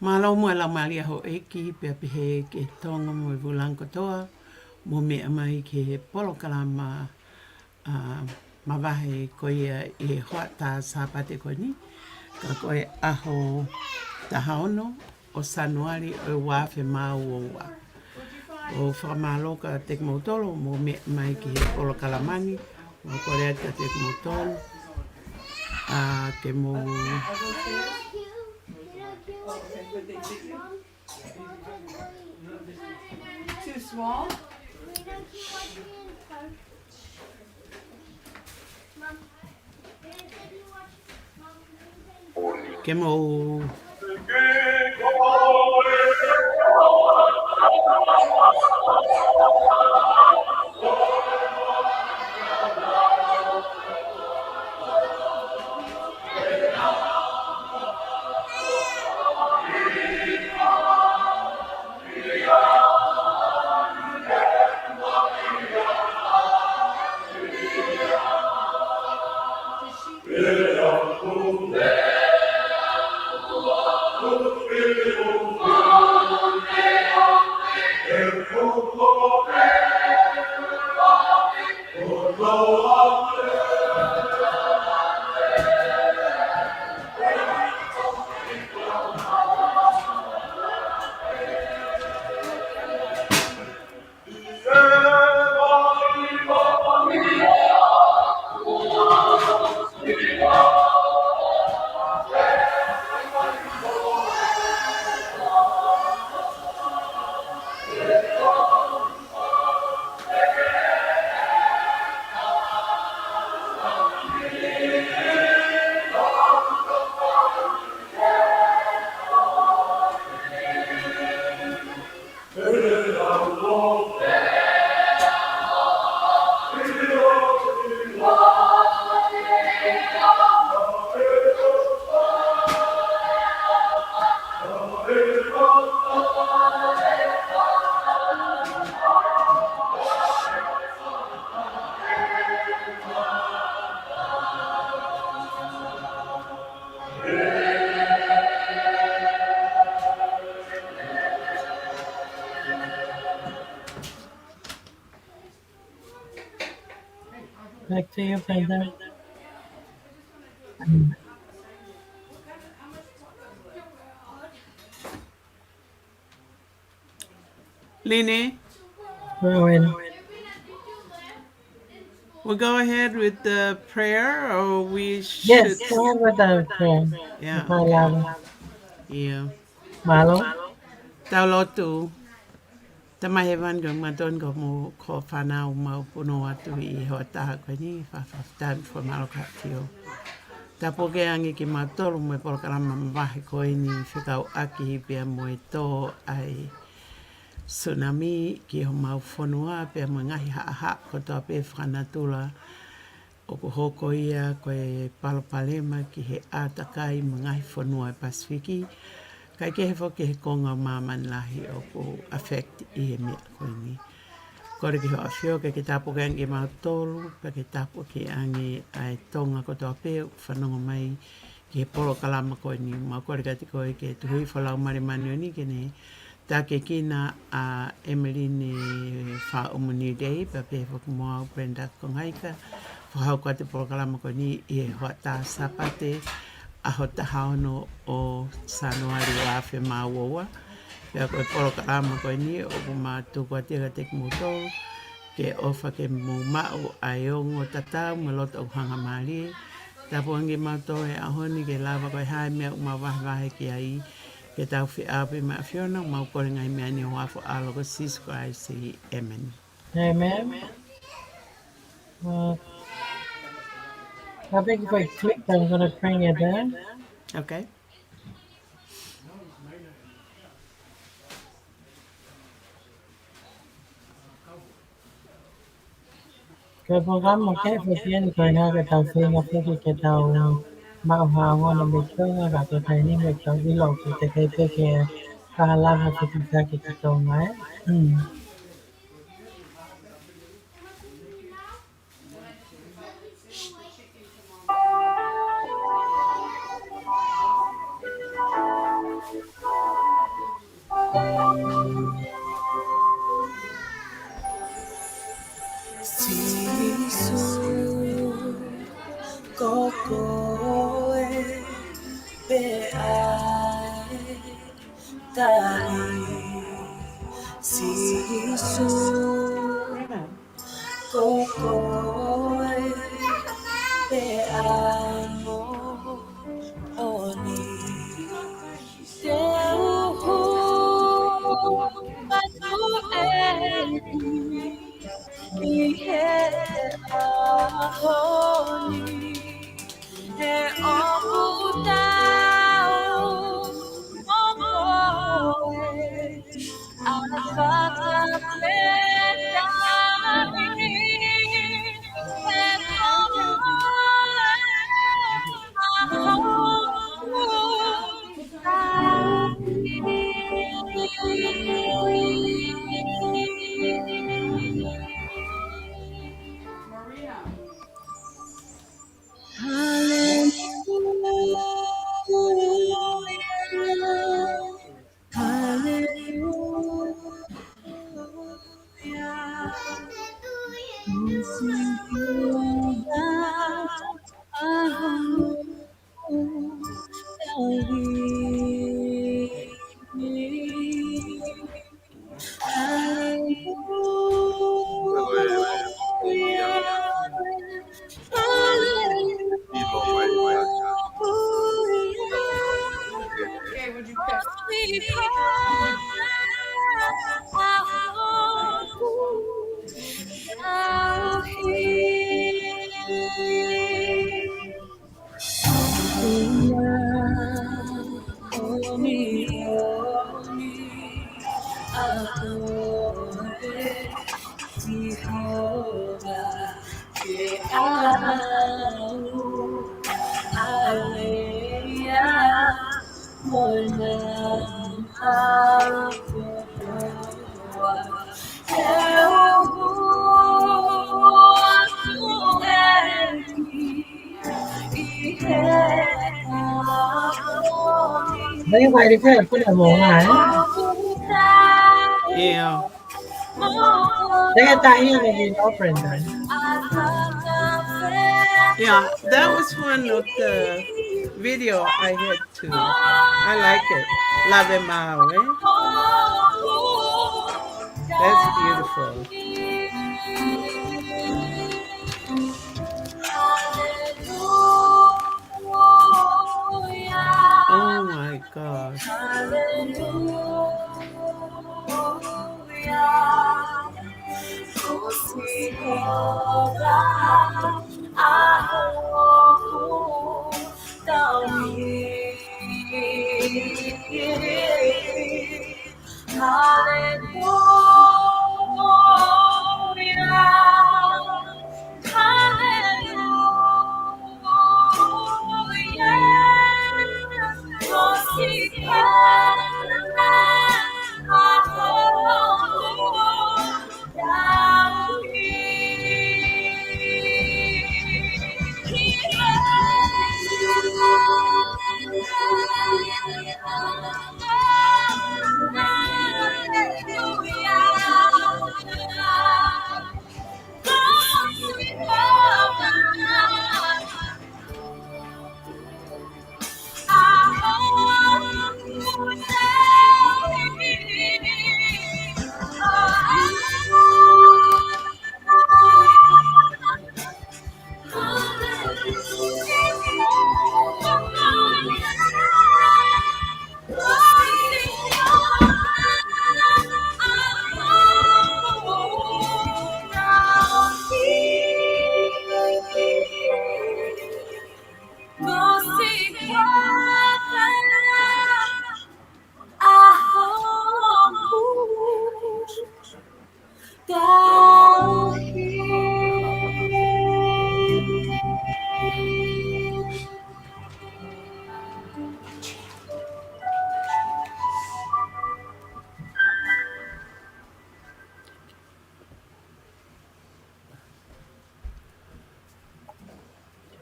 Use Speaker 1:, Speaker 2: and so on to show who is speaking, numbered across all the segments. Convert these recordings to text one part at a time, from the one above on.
Speaker 1: Malo mo la malia ho eki pe he ke tonga mo vulang kotoa mo me mai ke polo kalama mawahe ko ia e hoa ta sapate ko ni ka koe aho tahaono o sanuari o wafe mau o wa o whakamaloka te kmautolo mo me mai ke polo kalamani mo korea ka te kmautolo ke mo
Speaker 2: Too small?
Speaker 1: ke mo
Speaker 3: Back to you, Brenda.
Speaker 1: Lene,
Speaker 3: Rowan.
Speaker 1: we'll go ahead with the prayer or we should
Speaker 3: Yes, go ahead with the prayer.
Speaker 1: yeah
Speaker 3: Lava.
Speaker 1: yeah
Speaker 3: Malo.
Speaker 1: tau lotu tamahewan go madon go mo ko whanau mau puno atu I hoa taha koe ni whawhawhatan fo maloka tio. Ta poke angi ki matolu me polokarama mawahe koe ni whikau aki pia mo e tō ai tsunami ki ho mau whanua pia mo ngahi haa ko tō pe whanatula o ko hoko ia koe palopalema ki he ātakai mo ngahi whanua e Pasifiki. Kai ke he whoke he konga māman lahi o ko affect I he mea koe ni. Kore ki ho a whio ke tapo ke angi mau tolu, ke tapo ki angi ai Tonga ko tō pēo, whanonga mai ki he polo kalama koe ni. Mau kore kati koe ke tuhui whalau mare mani o ni ke ne. Tā ke kina a Emeline wha umuni rei, pa pē whakamoa Brenda Kongaika. Whahau kua te polo kalama koe ni I he hoa tā sapate. Aho tahaono o Sanuari o awhi māuoa. Pea koe polo kalama koe ni o ku mātuku a tega te kumutoro. Ke ofa ke mumau ai ongo tatau me lota o hanga mālie. Tapu angi mātou e ahoni ke lava koe hae mea uma wahe ki ai. Ke tau whi api ma Fiona mau kore ngai mea ni o wafo alo ko sisko ai si Amen.
Speaker 3: Amen. I think if I click, I'm going to bring it down.
Speaker 1: Okay.
Speaker 3: Cái program cái phổ biến coi ha cái tàu phim gặp cái tàu mạo hào ngon là mình chơi gặp cái thầy nên mình tàu đi lọc cái cả làm hay cái tàu máy. Kokoe pe ai tai sisu kokoe pe amo oni te uhu atu eni ihe ahoni he oputao mokoe akaka petani he
Speaker 2: Maria.
Speaker 3: Hallelujah. Hallelujah. Sing Yoga, Aho,
Speaker 2: Okay, what'd you pick?
Speaker 3: Jehovah, Aleluia, Monam Apodoa, Mấy bài đi phép có là một hả?
Speaker 1: Yeah.
Speaker 3: They got that here in offering then.
Speaker 1: Yeah, that was one of the video I had too. I like it. Lave Mao, eh? That's beautiful. Oh my gosh.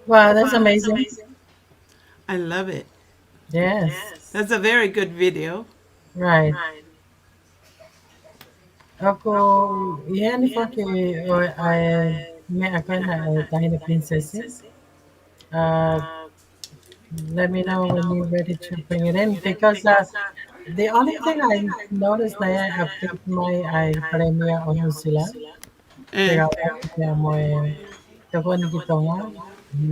Speaker 3: Wow, that's amazing.
Speaker 1: I love it.
Speaker 3: Yes,
Speaker 1: That's a very good video.
Speaker 3: right. Ako, yan ni Faki, or I may ako na tayo na princess. Uh, Let me know when you're ready to bring it in because the only thing I noticed na I update my I premiere on New Zealand.
Speaker 1: Eh,
Speaker 3: Kaya kita mo tako ni kita nga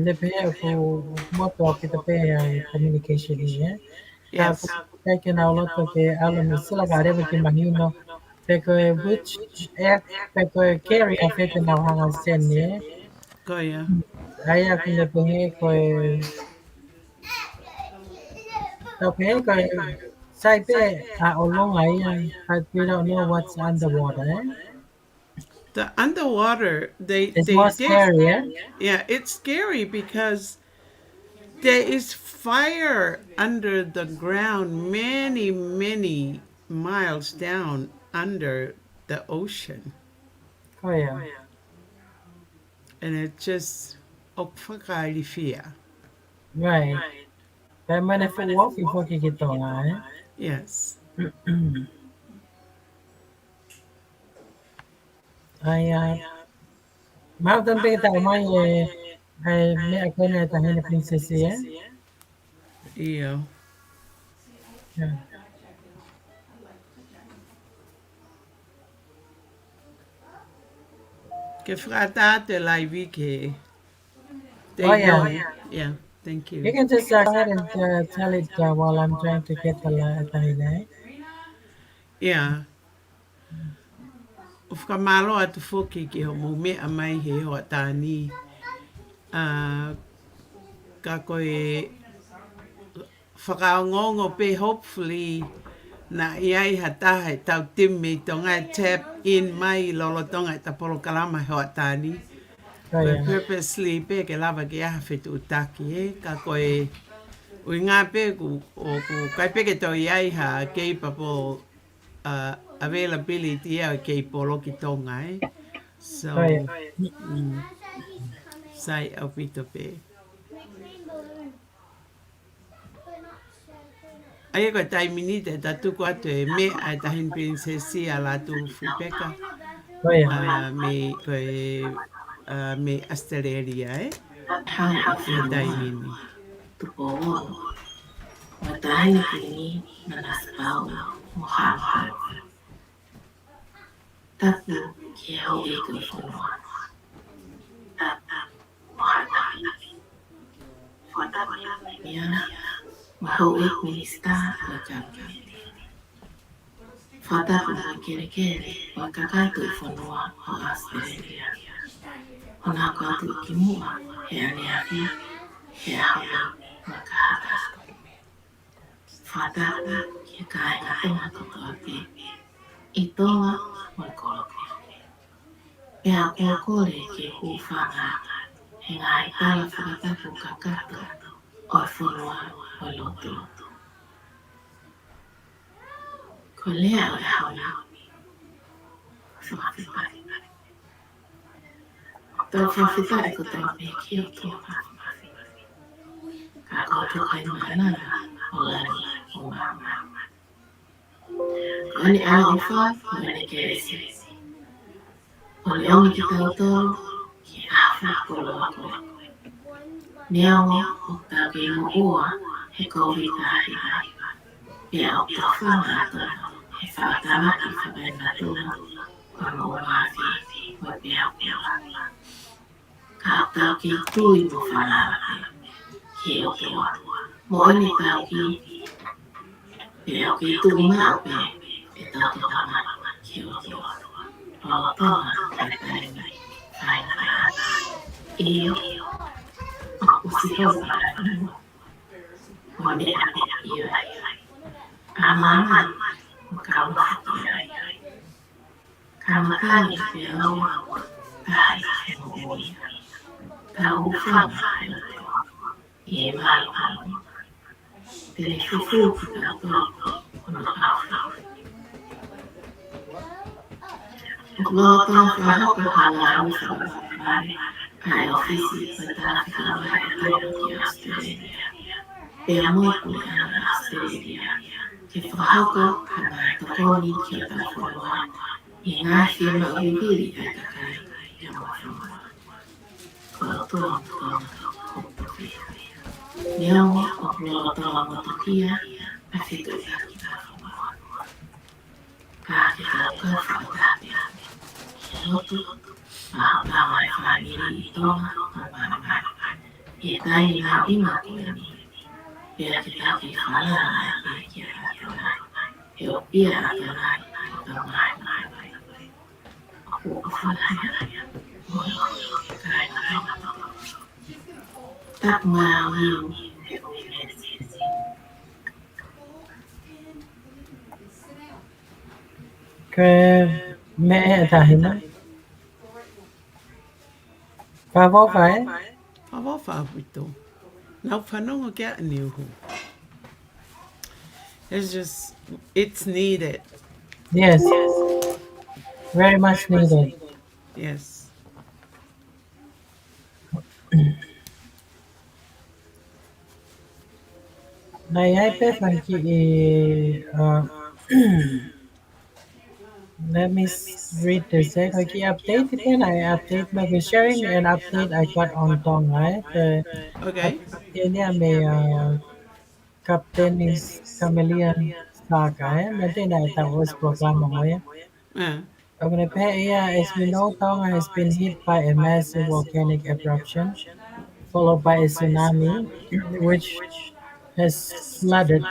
Speaker 3: lepe ako moto kita pe communication niya. Ako
Speaker 1: yes.
Speaker 3: kaya kinaulo to ke alam sila gare ba kimahino peko which air peko carry afek na hanga sen niya.
Speaker 1: Goya.
Speaker 3: Aya kung lepe ko okay, Saipe along I but we don't know what's underwater. Eh?
Speaker 1: The underwater,
Speaker 3: It's
Speaker 1: they
Speaker 3: more
Speaker 1: did.
Speaker 3: scary, eh?
Speaker 1: Yeah, it's scary because there is fire under the ground many, many miles down under the ocean.
Speaker 3: Oh yeah,
Speaker 1: And it just fear.
Speaker 3: right. But man, if you walk before you get on, eh?
Speaker 1: Yes.
Speaker 3: I mountain big that my I me ako na tahin na princess eh?
Speaker 1: Yeah.
Speaker 3: Yeah.
Speaker 1: Que fratate la vike.
Speaker 3: Oh
Speaker 1: They
Speaker 3: yeah.
Speaker 1: know. Yeah. Thank
Speaker 3: You
Speaker 1: you.
Speaker 3: can just go ahead and tell it while I'm trying to get the tahin eh?
Speaker 1: Yeah. Ufka malo atu foki ki ho mo me mai he ho tani. Ka koe whakaongongo pe hopefully na iai hatahe tau timi tonga tap in mai lolo tonga ta polo kalama ho tani.
Speaker 3: Oh
Speaker 1: Koe
Speaker 3: yeah.
Speaker 1: purposely pe ke lava ke aha whetu utaki ka koe ui ngā pe ku kai pe ke tau iai ha kei papo availability kei polo ki tonga So,
Speaker 3: Oh yeah.
Speaker 1: sai au pito pe. Ai ko tai minite ta tuku atu e me ai tahin prinsesi a la tu fupeka
Speaker 3: Oh yeah.
Speaker 1: me ko me Australia e tai mini.
Speaker 4: Matahina kini nanasapau mohau tapu kia ho e tu whanua mohana miana mahau e minista o jampi whatapu mo kere kere o kakatu whanua o Australia ona katu ki mua he aniaki he hawa makahara whatapu kia kāinga tonga toka I toa mai koloke. Pea kōkore ke hūwhanga he ngā tala whakatapu kakato o whunua o loto. Ko lea o e hauna whawhitai. Tau whawhitai ko tau me ki o tō whawhitai. Ka kōtu kai mahanana o lani o mama. Ko ani ala o whai o ane keresi. O le ongi ki tau tōru ki awha kolo ako. Neawa o tau ke ingo ua he COVID-19. Pea o tau whanga atona he whaatama ki whakaina tūna o ngō wāwhi o pea pea. Ka o tau ki tui mo whanawake ki o toa. Mo ane tau ki pea o ki tui mā o pea e tau te tama ki o toa. O toa kai taimi whaina whaina. Iyo o si hau whaina. O ne ane iyo ai. A mama o ka wahaki ai. Ka makani pe aua ai he mooi. Ka uwhanga ai o toa. I e mai mai. Te ne fufu ki ka toa o no awha. Loa tau whahaka hala au whakawhare. Ai ofisi patawhika wai aia ki Australia. Pea moku ana Australia. Ke whahaka hana tokoni ki a tawhorua. I ngā whima uibiri ai kakai i a mawhama. Ko toa tōna Neongo o Pulotola Motokia, Pacific Kakita Fatapi, Kilotu, Mahapawai Fagiri Tonga, Mamma, Yetai na Imotini, Beataki Fala, Yakirana, Eopia, Tak mau
Speaker 3: cái mẹ thầy nó và vô phải
Speaker 1: Awa whāputo. Nau whanonga kia aniuhu. It's just, it's needed.
Speaker 3: yes very much needed.
Speaker 1: Yes.
Speaker 3: Này hãy biết phần chị let me read this. Okay, update it and I update maybe sharing an update I got on Tong, right?
Speaker 1: Okay.
Speaker 3: Update niya may Captain is Chameleon Saga, eh? Maintain na itawos programa mo yan.
Speaker 1: Uh,
Speaker 3: As we know, Tonga has been hit by a massive volcanic eruption, followed by a tsunami, which has flooded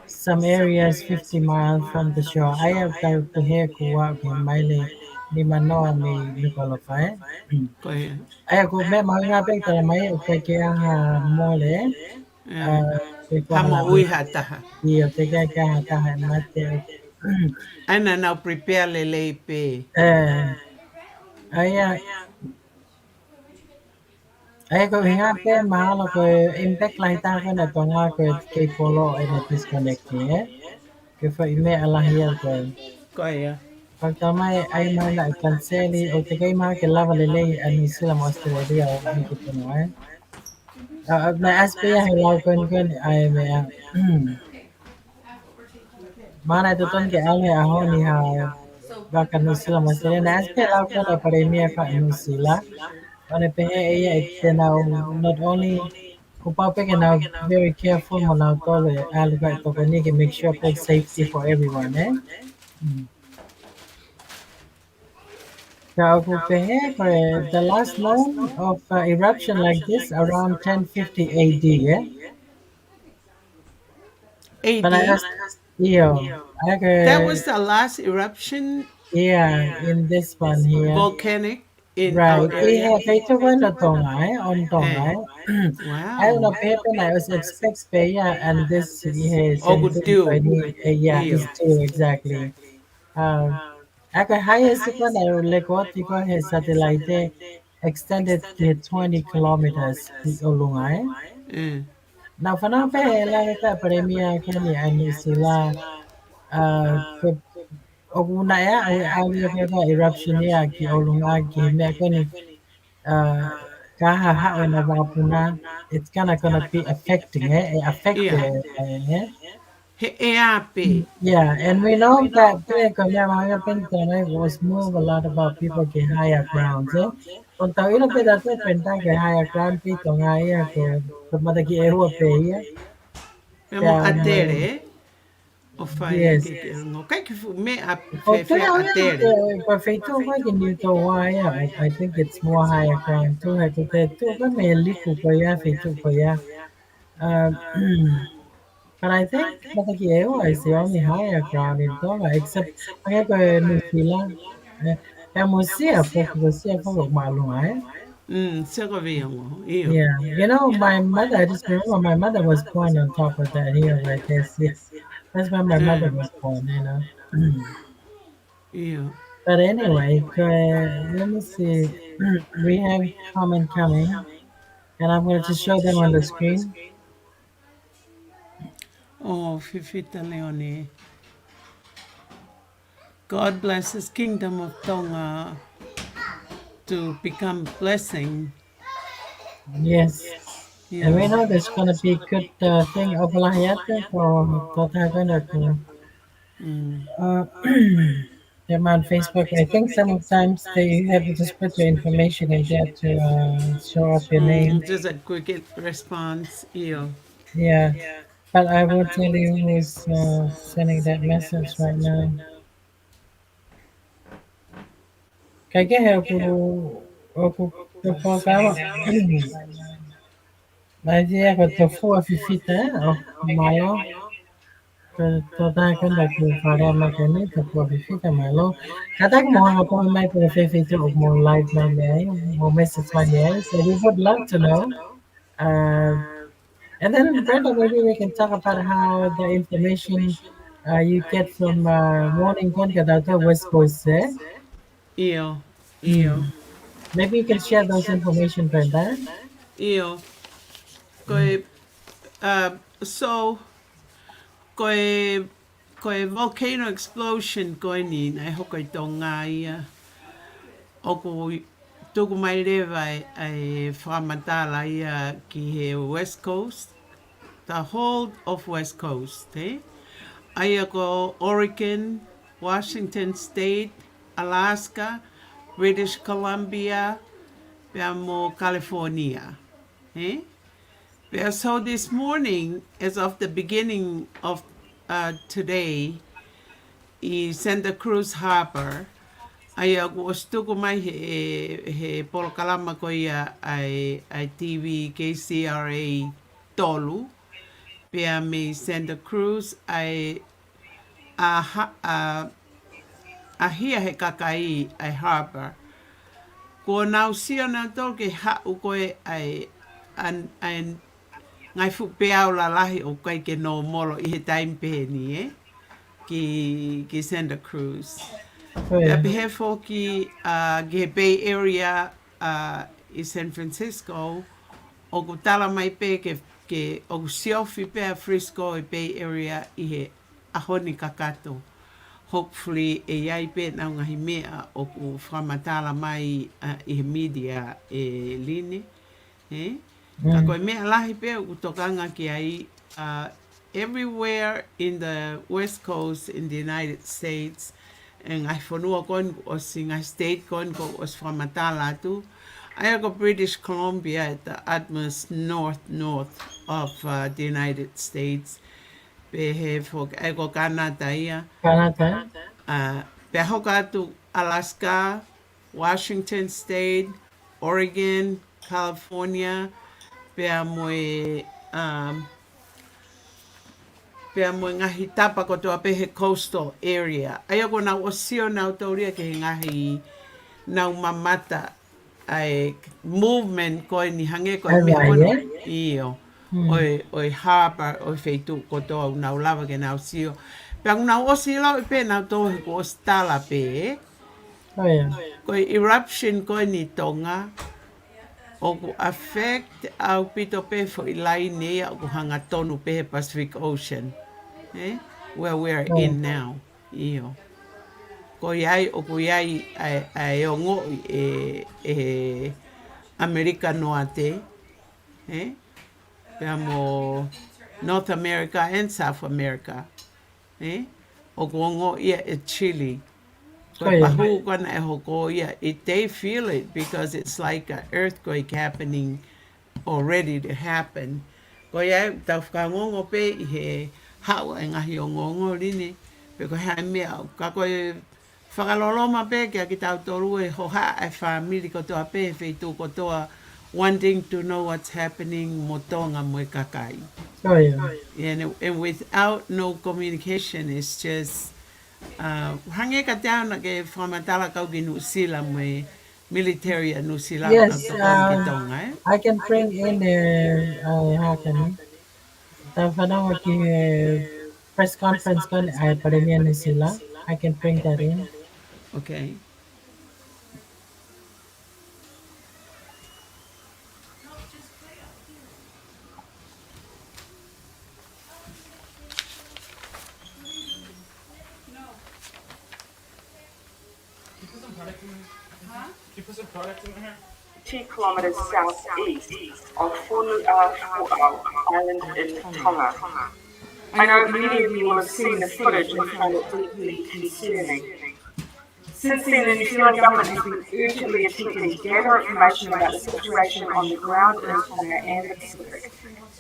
Speaker 3: some areas 50 miles from the shore. Ayaw tayo kuhe kuwa kay Miley ni Manoa may Nukalofay.
Speaker 1: go ahead.
Speaker 3: Ayaw ko may mga ngapik tala may kay kaya ha mole. Kay ko
Speaker 1: Hamo
Speaker 3: halabi.
Speaker 1: ui hataha.
Speaker 3: Iyo, kaya kaya hata ha mate.
Speaker 1: Ana now prepare le leipe.
Speaker 3: Ayaw, ayaw ko hingape mahalo ko impact lang ita ko na to nga ko kay polo ay na disconnect niya. Kaya fa ime alahiyal ko.
Speaker 1: Go ahead.
Speaker 3: Pagkamay ay mana canceli o tagay mga kilala lilay ano sila mo Australia o may kita mo eh. Na aspeya hilaw kun ay may mana tuton ke ale aho ni ha baka no sila mo Australia na aspeya hilaw kun na paremia ka ano sila. Ano pe iya now not only upaw pe now very careful mo now tolo alga to kani ke make sure like safety for everyone eh. The last known of eruption like this around 1050 AD, yeah? But I
Speaker 1: AD.
Speaker 3: asked, yo, I
Speaker 1: That
Speaker 3: could,
Speaker 1: was the last eruption
Speaker 3: yeah, in this one here.
Speaker 1: volcanic in
Speaker 3: Right.
Speaker 1: our area.
Speaker 3: Ito ko na Tonga, on Tonga. I don't
Speaker 1: Wow.
Speaker 3: know, paper I was expect yeah, and this here
Speaker 1: Oh,
Speaker 3: sent
Speaker 1: good do.
Speaker 3: yeah, is
Speaker 1: Iyo.
Speaker 3: too exactly. Um, Ako highest ko na lekot ko his satellite extended to 20 kilometers di Olungay.
Speaker 1: Mm.
Speaker 3: Now for now, lang ka premia kani ani sila ke oguna ya ali ka eruption ya ki Olungay ki me kani uh kaha ha na mga puna it's gonna be affecting affect
Speaker 1: Yeah.
Speaker 3: eh.
Speaker 1: He eape.
Speaker 3: Yeah, and we know that Kanya was move a lot about people get higher grounds. Eh? Kung tao ilo pe dato penta get higher ground pi to nga iya ko mata ki ewa pe iya.
Speaker 1: Memo
Speaker 3: Kaya mo
Speaker 1: atere. O whaia
Speaker 3: yes.
Speaker 1: ke ke rungo. Kai ki fu me a
Speaker 3: O
Speaker 1: fe
Speaker 3: kaya
Speaker 1: atere.
Speaker 3: perfecto ko can you to waya. I think it's more higher ground too. I think that too ka may liku ko ya fetu ko ya. Um, But I think Matakieo is the only higher ground in Tonga, except I New Zealand. Musia for Malunga.
Speaker 1: Sego viongo. Iyo.
Speaker 3: Yeah, you know, my mother, I just remember my mother was born on top of that hill right there. See, that's where my mother was born, you know.
Speaker 1: Iyo.
Speaker 3: But anyway, let me see. We have comment coming, and I'm going to just show them on the screen.
Speaker 1: Oh, Fifita Leone. God bless his kingdom of Tonga to become blessing.
Speaker 3: Yes. And we know there's going to be good thing of Lahiyata for Totagana.
Speaker 1: Mm.
Speaker 3: Uh, them on Facebook. I think sometimes they have to just put your information in there to show up your name.
Speaker 1: Just a quick response, iyo.
Speaker 3: Yeah, but I will tell you who's sending that message right now. Kaya ako programa. Idea ko to fu afifita o malo. Toda kanda ko fare makani to fu afifita malo. Katak mo ako may po afifita o mo live man day, mo message man day. So we would love to know. Uh, and then Brenda, maybe we can talk about how the information you get from morning kon kada to West Coast, eh?
Speaker 1: Iyo, iyo,
Speaker 3: Hmm. Maybe you can share those information, Brenda.
Speaker 1: iyo. Koe, so, koe, koe volcano explosion koe ni, nai hoko i Tonga ia. Oku tuku mai rewa ai whamatala ia ki he West Coast. The whole of West Coast, eh? Aia ko Oregon, Washington State, Alaska, British Columbia, pia mo California, eh? Pia so this morning, as of the beginning of today, I Santa Cruz Harbor, aia ko ostuku mai he polokalama ko ia ai TV KCRA tolu, pia me Santa Cruz ai a hia he kakai ai harbor. Ko nau sia na tol ke hau koe ai ngai fu pea o la lahi o kai ke no molo i he time peni, eh? Ki Santa Cruz.
Speaker 3: Oh,
Speaker 1: Pea
Speaker 3: yeah.
Speaker 1: pehe foki ke Bay Area i San Francisco, o ku tala mai pe ke o ku siofi pea Frisco i Bay Area i he ahoni kakato. Hopefully e iai pe na ngahi mea o ku whamatala mai i he media e line. Eh? Ka koe mea lahi pe o ku tokanga ki ai everywhere in the West Coast in the United States, and ngai whanua kon o si ngai state kon ko o whamatala atu. Aia ko British Columbia at the utmost north of the United States. Pe he fok e ko Canada ia.
Speaker 3: Canada.
Speaker 1: Pe hoka atu Alaska, Washington State, Oregon, California, pe moe ngahi tapa ko toa pe he coastal area. Aia ko nau osio nau tauria ke he ngahi nau mamata ai movement koe ni hange koe me
Speaker 3: Alright,
Speaker 1: ono
Speaker 3: yeah.
Speaker 1: iyo.
Speaker 3: Hmm.
Speaker 1: Oi harbor, oi feitu ko toa nau lava ke nau sio. Pea nau osi lau i pe nau tohe ko ostala pe,
Speaker 3: Oh, yeah.
Speaker 1: koe eruption koe ni Tonga, o ku affect au pito pe fo i lai nei au ku hanga tonu pe he Pacific Ocean, eh? Where we're
Speaker 3: Oh,
Speaker 1: in now, iyo. Ko iai o ku iai ai o ngo e Amerika noa te, eh? Pea mo North America and South America, eh? O ku ngo ia e Chile.
Speaker 3: oh,
Speaker 1: Ko
Speaker 3: yeah.
Speaker 1: pahu kona e hoko ia, they feel it because it's like an earthquake happening already to happen. Ko ia tau whakangongo pe i he hau e ngahi o ngongo rini, pe ko hea mea, ka koe whakaloloma pe kia ki tau toru e hoha e whamiri ko toa pe, wheitu ko toa wanting to know what's happening mo tonga mo e kakai.
Speaker 3: Oh, yeah.
Speaker 1: And without no communication, it's just hange ka te ana ke whamatala kau ki New Zealand mo e military a New Zealand na
Speaker 3: Yes,
Speaker 1: tokon ki tonga, eh?
Speaker 3: I can bring in how can you? The whenever the press conference con I Parinian sila, I can bring that in.
Speaker 1: Okay.
Speaker 5: You put some product in there? Huh? You put some product in there?
Speaker 2: 2 kilometers southeast of Island in Tonga. I know many of you will have seen the footage and found it deeply concerning. Since then, the New Zealand government has been urgently attempting to gather information about the situation on the ground in Tonga and the Pacific,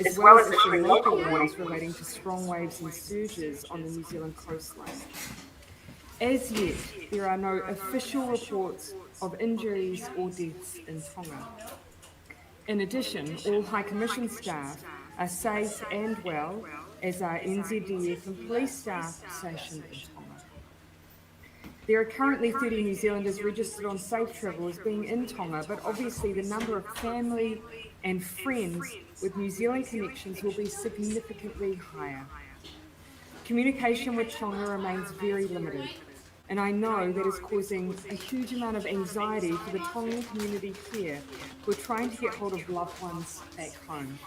Speaker 2: as well as issuing local warnings
Speaker 6: relating to strong waves and surges on the New Zealand coastline. As yet, there are no official reports of injuries or deaths in Tonga. In addition, all High Commission staff are safe and well, as are NZDF and police staff stationed in Tonga. There are currently 30 New Zealanders registered on safe travel as being in Tonga, but obviously the number of family and friends with New Zealand connections will be significantly higher. Communication with Tonga remains very limited, and I know that is causing a huge amount of anxiety for the Tongan community here who are trying to get hold of loved ones back home.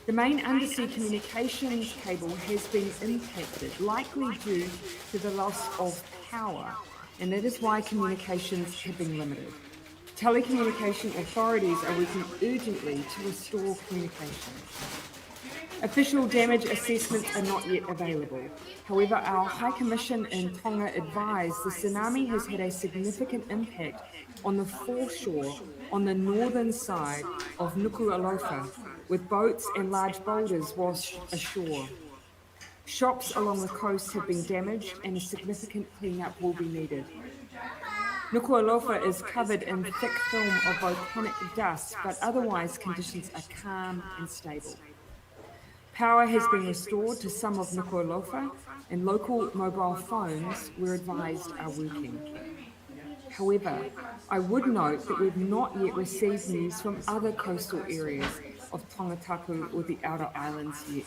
Speaker 6: The main undersea communications cable has been impacted, likely due to the loss of power, and that is why communications have been limited. Telecommunication authorities are working urgently to restore communication. Official damage assessments are not yet available. However, our High Commission in Tonga advised the tsunami has had a significant impact on the foreshore on the northern side of Nuku'alofa, with boats and large boulders washed ashore. Shops along the coast have been damaged and a significant cleanup will be needed. Nuku'alofa is covered in thick film of volcanic dust, but otherwise conditions are calm and stable. Power has been restored to some of Nuku'alofa, and local mobile phones, we're advised, are working. However, I would note that we've not yet received news from other coastal areas of Tongatapu or the outer islands yet.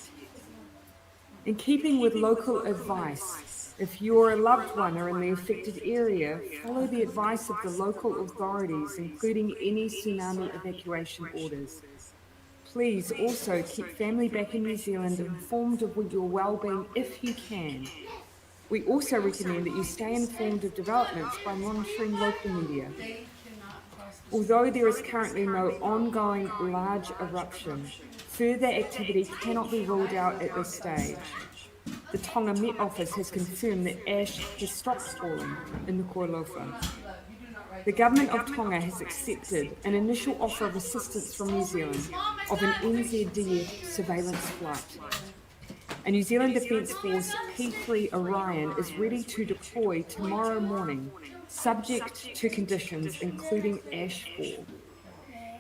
Speaker 6: In keeping with local advice, if you or a loved one are in the affected area, follow the advice of the local authorities, including any tsunami evacuation orders. Please also keep family back in New Zealand informed of your well-being if you can. We also recommend that you stay informed of developments by monitoring local media. Although there is currently no ongoing large eruption, further activity cannot be ruled out at this stage. The Tonga Met Office has confirmed that ash has stopped falling in Nuku'alofa. The Government of Tonga has accepted an initial offer of assistance from New Zealand of an NZDF surveillance flight. A New Zealand Defence Force P3 Orion is ready to deploy tomorrow morning, subject to conditions including ash fall.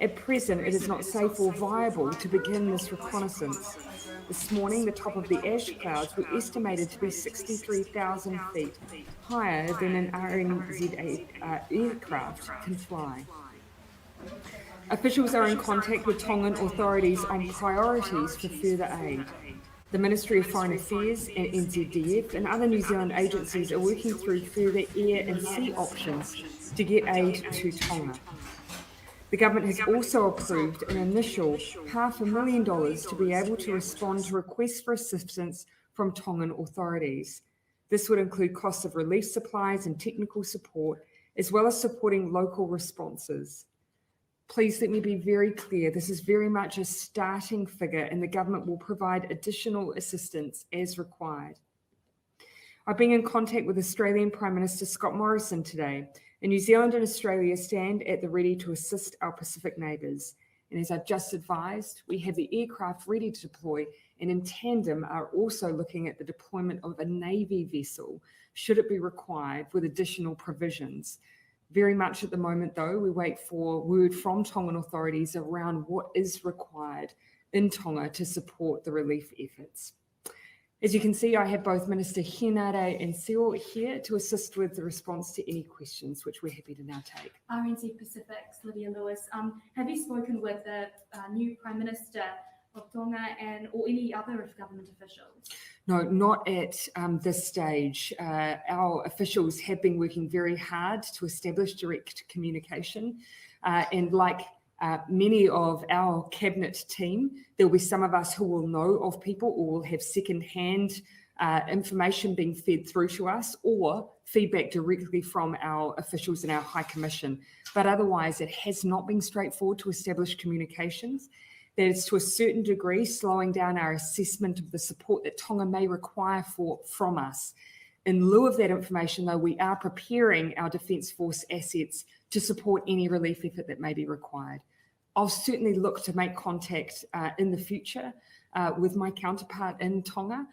Speaker 6: At present, it is not safe or viable to begin this reconnaissance. This morning, the top of the ash clouds were estimated to be 63,000 feet, higher than an RNZ aircraft can fly. Officials are in contact with Tongan authorities on priorities for further aid. The Ministry of Foreign Affairs and NZDF and other New Zealand agencies are working through further air and sea options to get aid to Tonga. The government has also approved an initial $500,000 to be able to respond to requests for assistance from Tongan authorities. This would include costs of relief supplies and technical support, as well as supporting local responses. Please let me be very clear, this is very much a starting figure and the government will provide additional assistance as required. I've been in contact with Australian Prime Minister Scott Morrison today, and New Zealand and Australia stand at the ready to assist our Pacific neighbours. And as I've just advised, we have the aircraft ready to deploy and in tandem are also looking at the deployment of a Navy vessel, should it be required, with additional provisions. Very much at the moment, though, we wait for word from Tongan authorities around what is required in Tonga to support the relief efforts. As you can see, I have both Minister Henare and Seo here to assist with the response to any questions, which we're happy to now take.
Speaker 7: RNZ Pacific's Lydia Lewis, have you spoken with the new Prime Minister of Tonga or any other government officials?
Speaker 6: No, not at this stage. Our officials have been working very hard to establish direct communication, and like many of our cabinet team, there will be some of us who will know of people or will have second-hand information being fed through to us or feedback directly from our officials in our High Commission. But otherwise, it has not been straightforward to establish communications. That is to a certain degree slowing down our assessment of the support that Tonga may require from us.
Speaker 2: In lieu of that information, though, we are preparing our Defence Force assets to support any relief effort that may be required. I'll certainly look to make contact in the future with my counterpart in Tonga,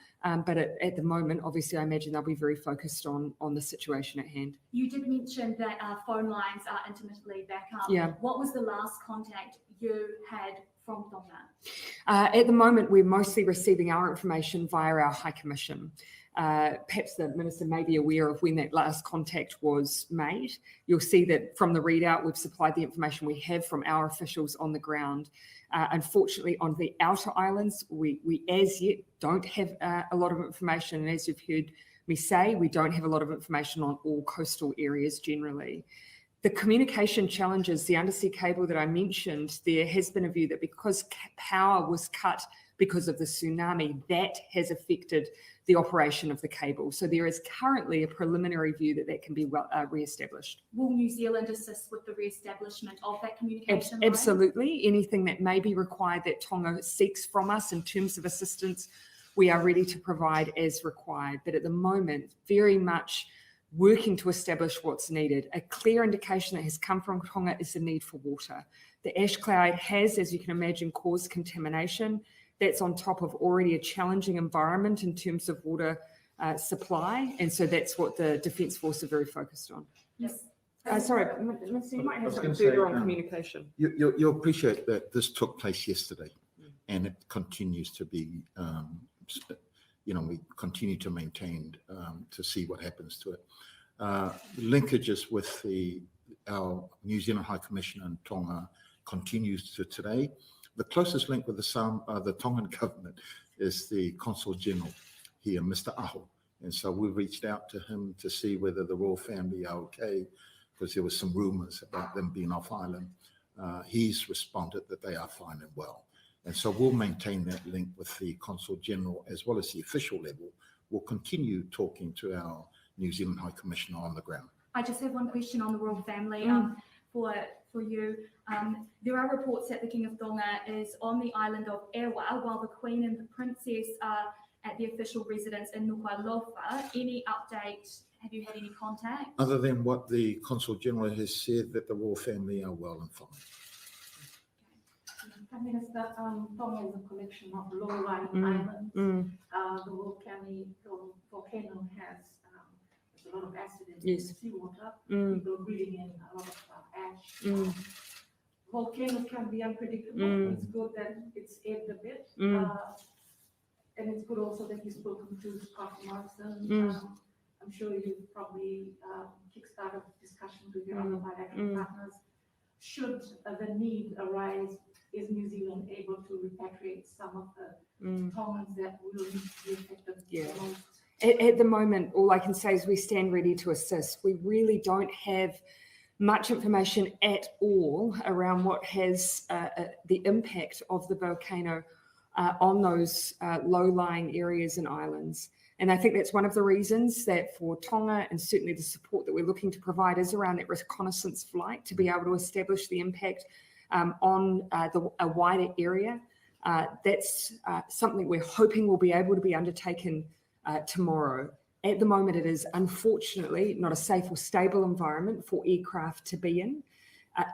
Speaker 2: but at the moment, obviously, I imagine they'll be very focused on the situation at hand.
Speaker 7: You did mention that phone lines are intermittently back up.
Speaker 2: Yeah.
Speaker 7: What was the last contact you had from Tonga?
Speaker 2: At the moment, we're mostly receiving our information via our High Commission. Perhaps the Minister may be aware of when that last contact was made. You'll see that from the readout, we've supplied the information we have from our officials on the ground. Unfortunately, on the outer islands, we as yet don't have a lot of information. And as you've heard me say, we don't have a lot of information on all coastal areas generally. The communication challenges, the undersea cable that I mentioned, there has been a view that because power was cut because of the tsunami, that has affected the operation of the cable. So there is currently a preliminary view that can be re-established.
Speaker 7: Will New Zealand assist with the re-establishment of that communication line?
Speaker 2: Absolutely. Anything that may be required that Tonga seeks from us in terms of assistance, we are ready to provide as required. But at the moment, very much working to establish what's needed. A clear indication that has come from Tonga is the need for water. The ash cloud has, as you can imagine, caused contamination. That's on top of already a challenging environment in terms of water supply. And so that's what the Defence Force are very focused on.
Speaker 7: Yes.
Speaker 2: Sorry, Minister, you might have something
Speaker 8: say,
Speaker 2: further on communication.
Speaker 8: You'll appreciate that this took place yesterday and it continues to be, we continue to maintain to see what happens to it. Linkages with our New Zealand High Commission in Tonga continues to today. The closest link with the Tongan government is the Consul General here, Mr. Aho. And so we reached out to him to see whether the royal family are okay, because there were some rumors about them being off island. He's responded that they are fine and well. And so we'll maintain that link with the Consul General as well as the official level. We'll continue talking to our New Zealand High Commissioner on the ground.
Speaker 7: I just have one question on the royal family for you. There are reports that the King of Tonga is on the island of Ewa while the Queen and the Princess are at the official residence in Nuku'alofa. Any update? Have you had any contact?
Speaker 8: Other than what the Consul General has said, that the royal family are well and fine.
Speaker 9: Prime Minister, Tonga is a collection of low-lying islands. The volcano has a lot of acid in seawater. People breathing in a lot of ash. Volcanoes can be unpredictable. It's good that it's ebbed a bit. And it's good also that you've spoken to Scott Morrison. I'm sure you've probably kickstarted discussions with your other bilateral partners. Should the need arise, is New Zealand able to repatriate some of the Tongans that will be affected the most?
Speaker 2: At the moment, all I can say is we stand ready to assist. We really don't have much information at all around what has the impact of the volcano on those low-lying areas and islands. And I think that's one of the reasons that for Tonga, and certainly the support that we're looking to provide is around that reconnaissance flight to be able to establish the impact on a wider area. That's something we're hoping will be able to be undertaken tomorrow. At the moment, it is unfortunately not a safe or stable environment for aircraft to be in.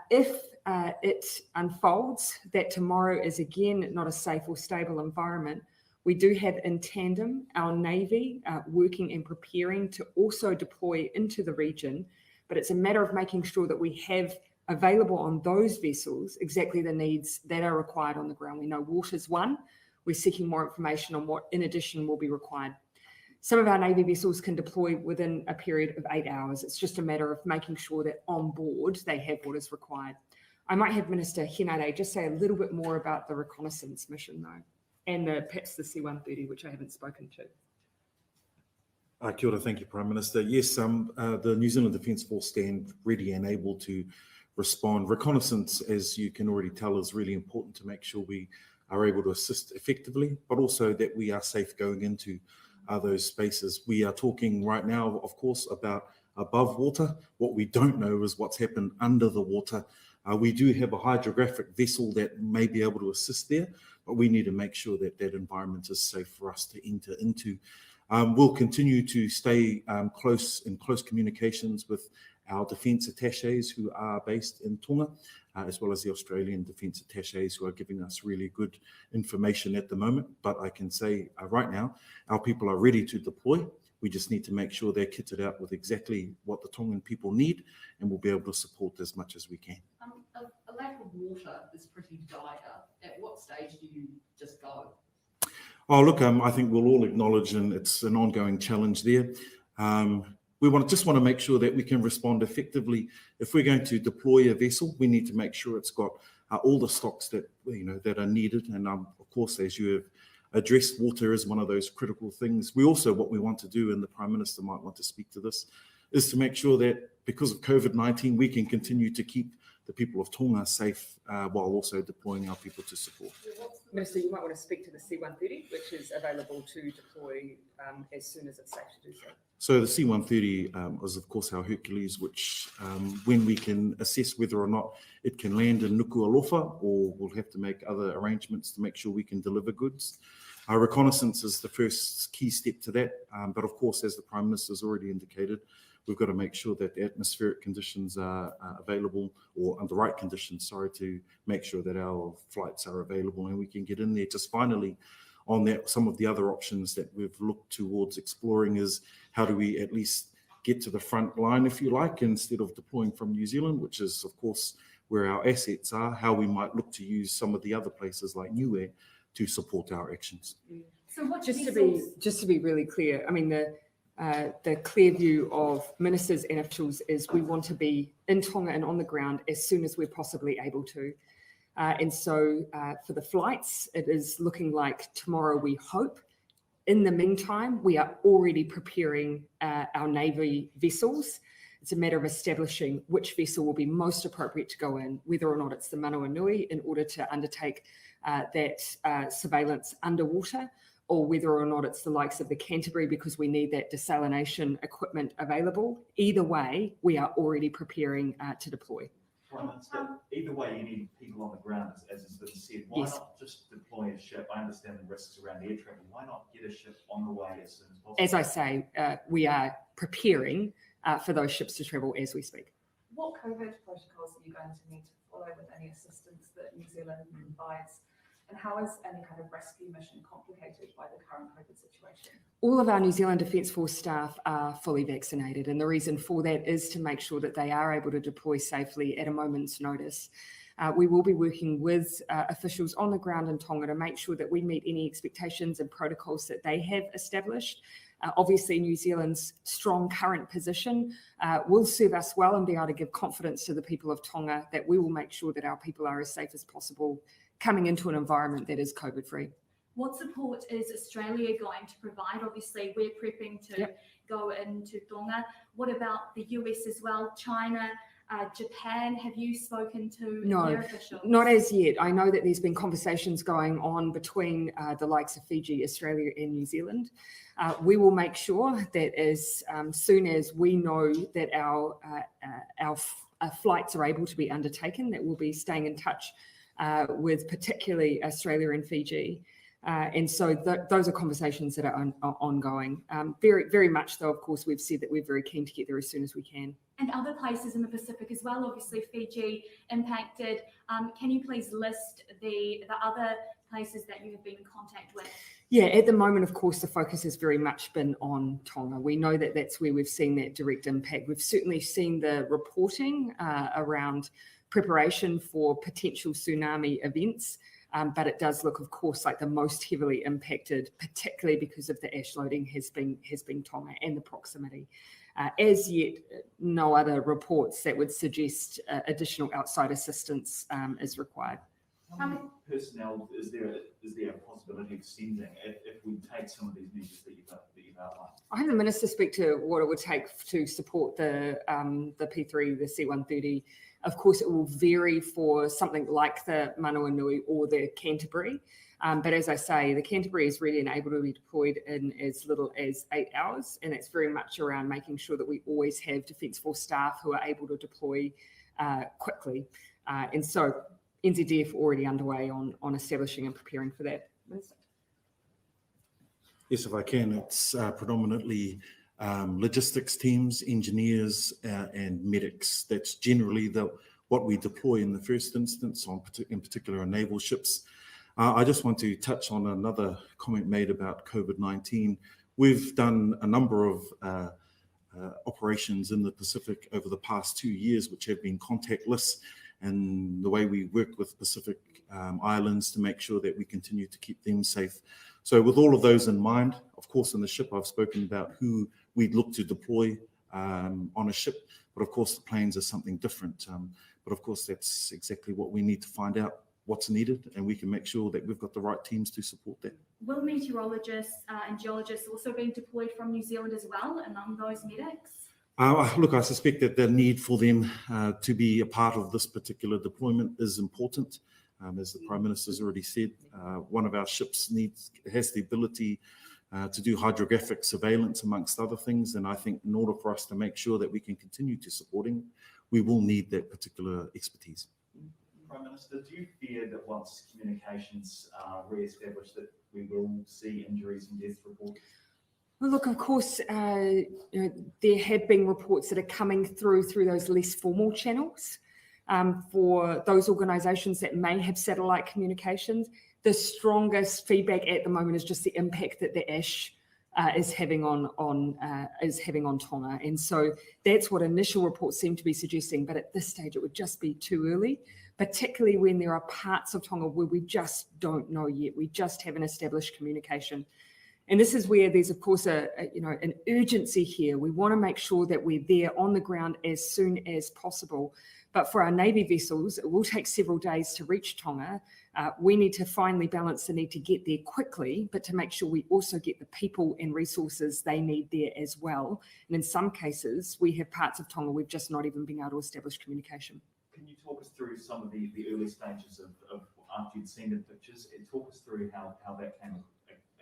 Speaker 2: If it unfolds that tomorrow is again not a safe or stable environment, we do have in tandem our Navy working and preparing to also deploy into the region, but it's a matter of making sure that we have available on those vessels exactly the needs that are required on the ground. We know water's one. We're seeking more information on what in addition will be required. Some of our Navy vessels can deploy within a period of 8 hours. It's just a matter of making sure that on board they have what is required. I might have Minister Henare just say a little bit more about the reconnaissance mission though, and perhaps the C-130, which I haven't spoken to.
Speaker 10: Kia ora, thank you, Prime Minister. Yes, the New Zealand Defence Force stand ready and able to respond. Reconnaissance, as you can already tell, is really important to make sure we are able to assist effectively, but also that we are safe going into those spaces. We are talking right now, of course, about above water. What we don't know is what's happened under the water. We do have a hydrographic vessel that may be able to assist there, but we need to make sure that that environment is safe for us to enter into. We'll continue to stay in close communications with our defence attaches who are based in Tonga, as well as the Australian defence attaches who are giving us really good information at the moment. But I can say right now, our people are ready to deploy. We just need to make sure they're kitted out with exactly what the Tongan people need, and we'll be able to support as much as we can.
Speaker 11: A lack of water is pretty dire. At what stage do you just go?
Speaker 10: Oh, look, I think we'll all acknowledge, and it's an ongoing challenge there. We just want to make sure that we can respond effectively. If we're going to deploy a vessel, we need to make sure it's got all the stocks that that are needed. And of course, as you have addressed, water is one of those critical things. What we want to do, and the Prime Minister might want to speak to this, is to make sure that because of COVID-19, we can continue to keep the people of Tonga safe while also deploying our people to support.
Speaker 2: Minister, you might want to speak to the C-130, which is available to deploy as soon as it's safe to do so.
Speaker 10: So the C-130 is, of course, our Hercules, which when we can assess whether or not it can land in Nuku'alofa, or we'll have to make other arrangements to make sure we can deliver goods. Our reconnaissance is the first key step to that. But of course, as the Prime Minister has already indicated, we've got to make sure that the atmospheric conditions are available, or under the right conditions, to make sure that our flights are available and we can get in there. Just finally, on that, some of the other options that we've looked towards exploring is how do we at least get to the front line, if you like, instead of deploying from New Zealand, which is, of course, where our assets are, how we might look to use some of the other places like Niue to support our actions.
Speaker 7: So what
Speaker 2: just to be really clear, I mean, the clear view of ministers and officials is we want to be in Tonga and on the ground as soon as we're possibly able to. And so for the flights, it is looking like tomorrow, we hope. In the meantime, we are already preparing our Navy vessels. It's a matter of establishing which vessel will be most appropriate to go in, whether or not it's the Manawanui in order to undertake that surveillance underwater, or whether or not it's the likes of the Canterbury because we need that desalination equipment available. Either way, we are already preparing to deploy.
Speaker 12: Prime Minister, either way, you need people on the ground, as has been said. Why not just deploy a ship? I understand the risks around air travel. Why not get a ship on the way as soon as possible?
Speaker 2: As I say, we are preparing for those ships to travel as we speak.
Speaker 9: What COVID protocols are you going to need to follow with any assistance that New Zealand provides? And how is any kind of rescue mission complicated by the current COVID situation?
Speaker 2: All of our New Zealand Defence Force staff are fully vaccinated, and the reason for that is to make sure that they are able to deploy safely at a moment's notice. We will be working with officials on the ground in Tonga to make sure that we meet any expectations and protocols that they have established. Obviously, New Zealand's strong current position will serve us well and be able to give confidence to the people of Tonga that we will make sure that our people are as safe as possible coming into an environment that is COVID-free.
Speaker 7: What support is Australia going to provide? Obviously, we're prepping to go into Tonga. What about the US as well? China, Japan, have you spoken to their officials?
Speaker 2: Not as yet. I know that there's been conversations going on between the likes of Fiji, Australia and New Zealand. We will make sure that as soon as we know that our flights are able to be undertaken, that we'll be staying in touch with particularly Australia and Fiji. And so those are conversations that are ongoing. Very, very much though, of course, we've said that we're very keen to get there as soon as we can.
Speaker 7: And other places in the Pacific as well, obviously Fiji impacted. Can you please list the other places that you have been in contact with?
Speaker 2: Yeah, at the moment, of course, the focus has very much been on Tonga. We know that that's where we've seen that direct impact. We've certainly seen the reporting around preparation for potential tsunami events. But it does look, of course, like the most heavily impacted, particularly because of the ash loading, has been Tonga and the proximity. As yet, no other reports that would suggest additional outside assistance is required.
Speaker 12: How many personnel is there a possibility of sending if we take some of these measures that you've outlined?
Speaker 2: I have the Minister speak to what it would take to support the P3, the C-130. Of course, it will vary for something like the Manawanui or the Canterbury. But as I say, the Canterbury is ready and able to be deployed in as little as 8 hours. And it's very much around making sure that we always have Defence Force staff who are able to deploy quickly. And so NZDF already underway on establishing and preparing for that. Minister.
Speaker 10: Yes, if I can, it's predominantly logistics teams, engineers, and medics. That's generally what we deploy in the first instance, in particular on naval ships. I just want to touch on another comment made about COVID-19. We've done a number of operations in the Pacific over the past 2 years, which have been contactless, and the way we work with Pacific islands to make sure that we continue to keep them safe. So with all of those in mind, of course, in the ship, I've spoken about who we'd look to deploy on a ship, but of course, the planes are something different. But of course, that's exactly what we need to find out what's needed, and we can make sure that we've got the right teams to support that.
Speaker 7: Will meteorologists and geologists also be deployed from New Zealand as well among those medics?
Speaker 10: Look, I suspect that the need for them to be a part of this particular deployment is important. As the Prime Minister's already said, one of our ships has the ability to do hydrographic surveillance, amongst other things. And I think in order for us to make sure that we can continue to supporting, we will need that particular expertise.
Speaker 12: Prime Minister, do you fear that once communications are re-established that we will see injuries and deaths reported?
Speaker 2: Well, look, of course, there have been reports that are coming through those less formal channels for those organisations that may have satellite communications. The strongest feedback at the moment is just the impact that the ash is having on Tonga, and so that's what initial reports seem to be suggesting. But at this stage, it would just be too early, particularly when there are parts of Tonga where we just don't know yet. We just haven't established communication. And this is where there's, of course, an urgency here. We want to make sure that we're there on the ground as soon as possible. But for our Navy vessels, it will take several days to reach Tonga. We need to finally balance the need to get there quickly, but to make sure we also get the people and resources they need there as well. And in some cases, we have parts of Tonga we've just not even been able to establish communication.
Speaker 12: Can you talk us through some of the early stages of after you'd seen the pictures, and talk us through how that came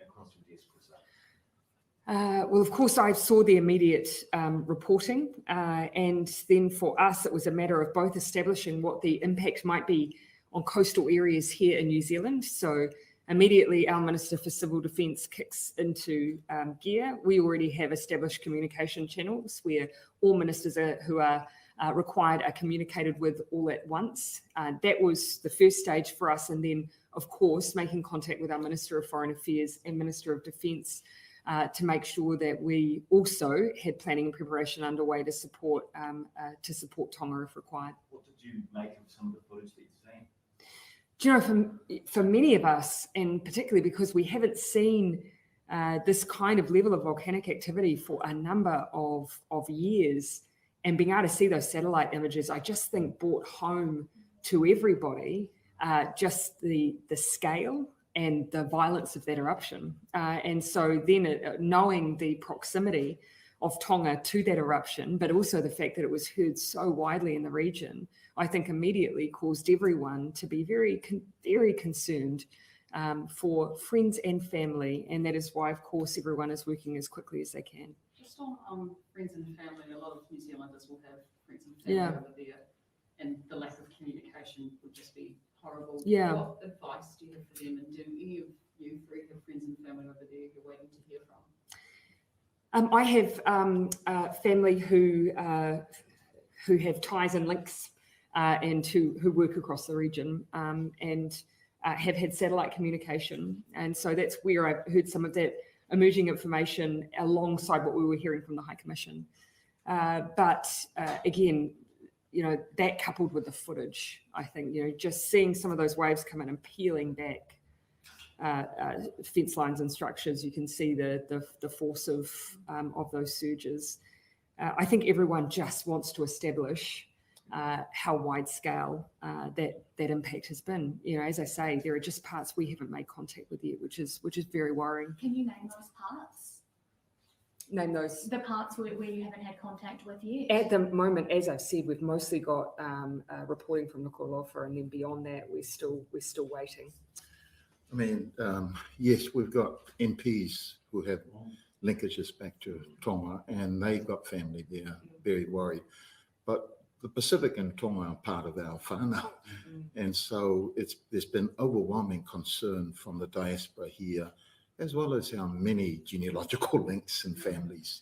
Speaker 12: across your desk?
Speaker 2: Well, of course, I saw the immediate reporting, and then for us, it was a matter of both establishing what the impact might be on coastal areas here in New Zealand. So immediately, our Minister for Civil Defence kicks into gear. We already have established communication channels where all ministers who are required are communicated with all at once. That was the first stage for us, and then, of course, making contact with our Minister of Foreign Affairs and Minister of Defence to make sure that we also had planning and preparation underway to support Tonga if required.
Speaker 12: What did you make of some of the footage that you've seen?
Speaker 2: Do you know, for many of us, and particularly because we haven't seen this kind of level of volcanic activity for a number of years, and being able to see those satellite images, I just think brought home to everybody just the scale and the violence of that eruption. And so then knowing the proximity of Tonga to that eruption, but also the fact that it was heard so widely in the region, I think immediately caused everyone to be very, very concerned for friends and family. And that is why, of course, everyone is working as quickly as they can.
Speaker 11: Just on friends and family, a lot of New Zealanders will have friends and family over there, and the lack of communication would just be horrible.
Speaker 2: Yeah.
Speaker 11: What advice do you have for them, and do any of you three have friends and family over there you're waiting to hear from?
Speaker 2: I have family who have ties and links and who work across the region and have had satellite communication. And so that's where I've heard some of that emerging information alongside what we were hearing from the High Commission. But again, you know, that coupled with the footage, I think, you know, just seeing some of those waves come in and peeling back fence lines and structures, you can see the force of those surges. I think everyone just wants to establish how wide scale that impact has been. You know, as I say, there are just parts we haven't made contact with yet, which is very worrying.
Speaker 7: Can you name those parts?
Speaker 2: Name those.
Speaker 7: The parts where you haven't had contact with yet?
Speaker 2: At the moment, as I've said, we've mostly got reporting from the Kolofa, and then beyond that, we're still waiting.
Speaker 8: I mean, yes, we've got MPs who have linkages back to Tonga, and they've got family there, very worried. But the Pacific and Tonga are part of our whānau, and so there's been overwhelming concern from the diaspora here as well as our many genealogical links and families.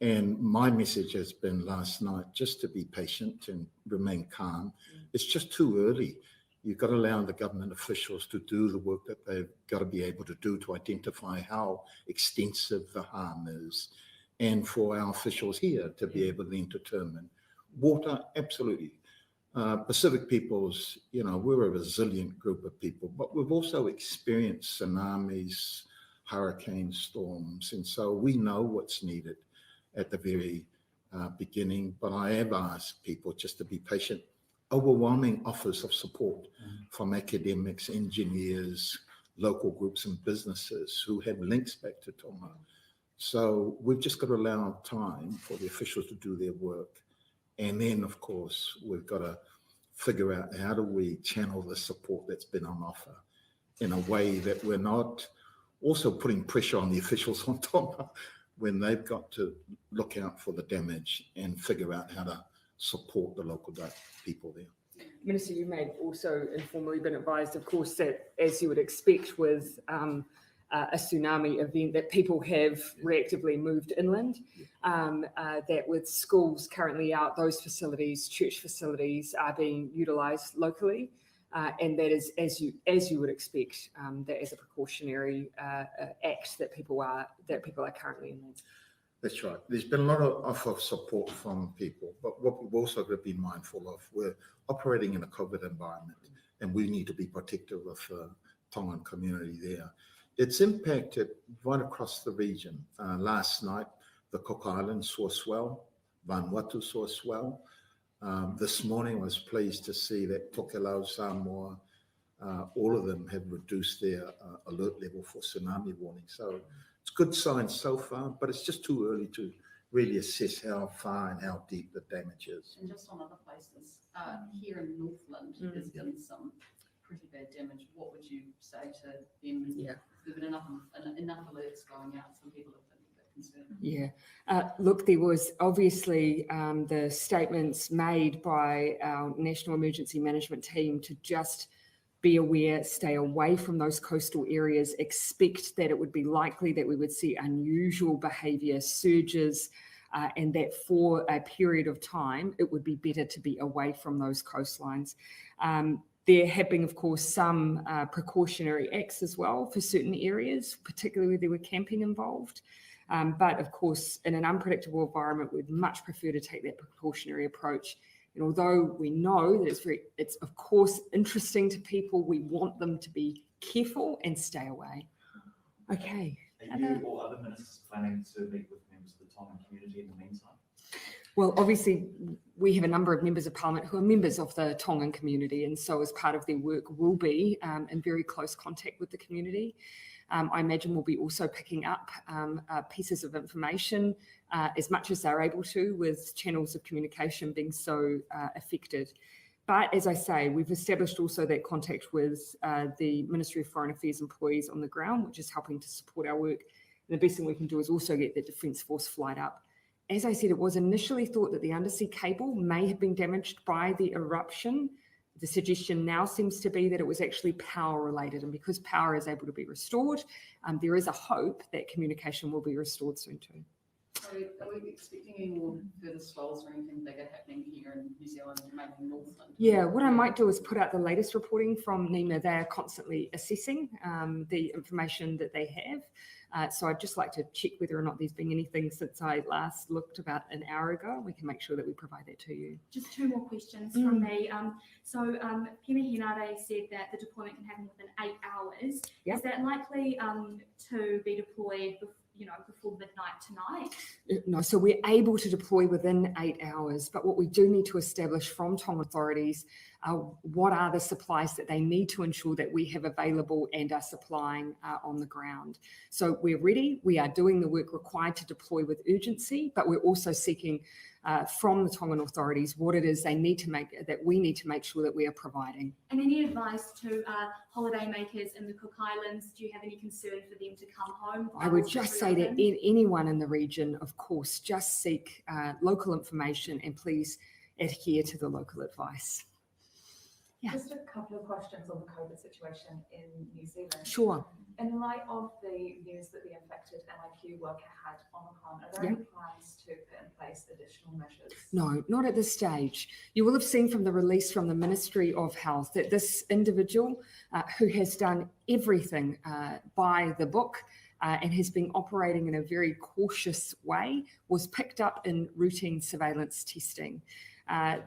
Speaker 8: And my message has been last night just to be patient and remain calm. It's just too early. You've got to allow the government officials to do the work that they've got to be able to do to identify how extensive the harm is, and for our officials here to be able to then determine. Water, absolutely. Pacific peoples, you know, we're a resilient group of people, but we've also experienced tsunamis, hurricane storms, and so we know what's needed at the very beginning. But I have asked people just to be patient. Overwhelming offers of support from academics, engineers, local groups and businesses who have links back to Tonga. So we've just got to allow time for the officials to do their work. And then, of course, we've got to figure out how do we channel the support that's been on offer in a way that we're not also putting pressure on the officials on Tonga when they've got to look out for the damage and figure out how to support the local people there.
Speaker 2: Minister, you may have also informally been advised, of course, that as you would expect with a tsunami event, that people have reactively moved inland, that with schools currently out, those facilities, church facilities are being utilised locally. And that is, as you would expect, that as a precautionary act that people are currently inland.
Speaker 8: That's right. There's been a lot of offer of support from people, but what we've also got to be mindful of, we're operating in a COVID environment, and we need to be protective of the Tongan community there. It's impacted right across the region. Last night, the Cook Islands saw a swell, Vanuatu saw a swell. This morning, I was pleased to see that Tokelau, Samoa, all of them have reduced their alert level for tsunami warning. So it's good signs so far, but it's just too early to really assess how far and how deep the damage is.
Speaker 11: And just on other places, here in Northland, there's been some pretty bad damage. What would you say to them?
Speaker 2: Yeah.
Speaker 11: There's been enough alerts going out. Some people have been a bit concerned.
Speaker 2: Yeah. Look, there was obviously the statements made by our National Emergency Management team to just be aware, stay away from those coastal areas, expect that it would be likely that we would see unusual behaviour, surges, and that for a period of time, it would be better to be away from those coastlines. There have been, of course, some precautionary acts as well for certain areas, particularly where there were camping involved. But of course, in an unpredictable environment, we'd much prefer to take that precautionary approach. And although we know that it's of course interesting to people, we want them to be careful and stay away. Okay.
Speaker 12: Are you or other ministers planning to meet with members of the Tongan community in the meantime?
Speaker 2: Well, obviously, we have a number of members of parliament who are members of the Tongan community, and so as part of their work will be in very close contact with the community. I imagine we'll be also picking up pieces of information as much as they're able to, with channels of communication being so affected. But as I say, we've established also that contact with the Ministry of Foreign Affairs employees on the ground, which is helping to support our work. And the best thing we can do is also get the Defence Force flight up. As I said, it was initially thought that the undersea cable may have been damaged by the eruption. The suggestion now seems to be that it was actually power related, and because power is able to be restored, there is a hope that communication will be restored soon too.
Speaker 11: So are we expecting any more further swells or anything bigger happening here in New Zealand, mainly Northland?
Speaker 2: Yeah, what I might do is put out the latest reporting from NEMA. They are constantly assessing the information that they have. So I'd just like to check whether or not there's been anything since I last looked about an hour ago. We can make sure that we provide that to you.
Speaker 7: Just two more questions from me. So Pena Hinare said that the deployment can happen within 8 hours.
Speaker 2: Yep.
Speaker 7: Is that likely to be deployed before midnight tonight?
Speaker 2: No, so we're able to deploy within 8 hours, but what we do need to establish from Tonga authorities what are the supplies that they need to ensure that we have available and are supplying on the ground. So we're ready, we are doing the work required to deploy with urgency, but we're also seeking from the Tongan authorities what it is they need to we need to make sure that we are providing.
Speaker 7: And any advice to holidaymakers in the Cook Islands? Do you have any concern for them to come home?
Speaker 2: I would just say that anyone in the region, of course, just seek local information and please adhere to the local advice. Yeah.
Speaker 13: Just a couple of questions on the COVID situation in New Zealand.
Speaker 2: Sure.
Speaker 13: In light of the news that the infected MIQ worker had Omicron, are there any plans to put in place additional measures?
Speaker 2: No, not at this stage. You will have seen from the release from the Ministry of Health that this individual who has done everything by the book and has been operating in a very cautious way was picked up in routine surveillance testing.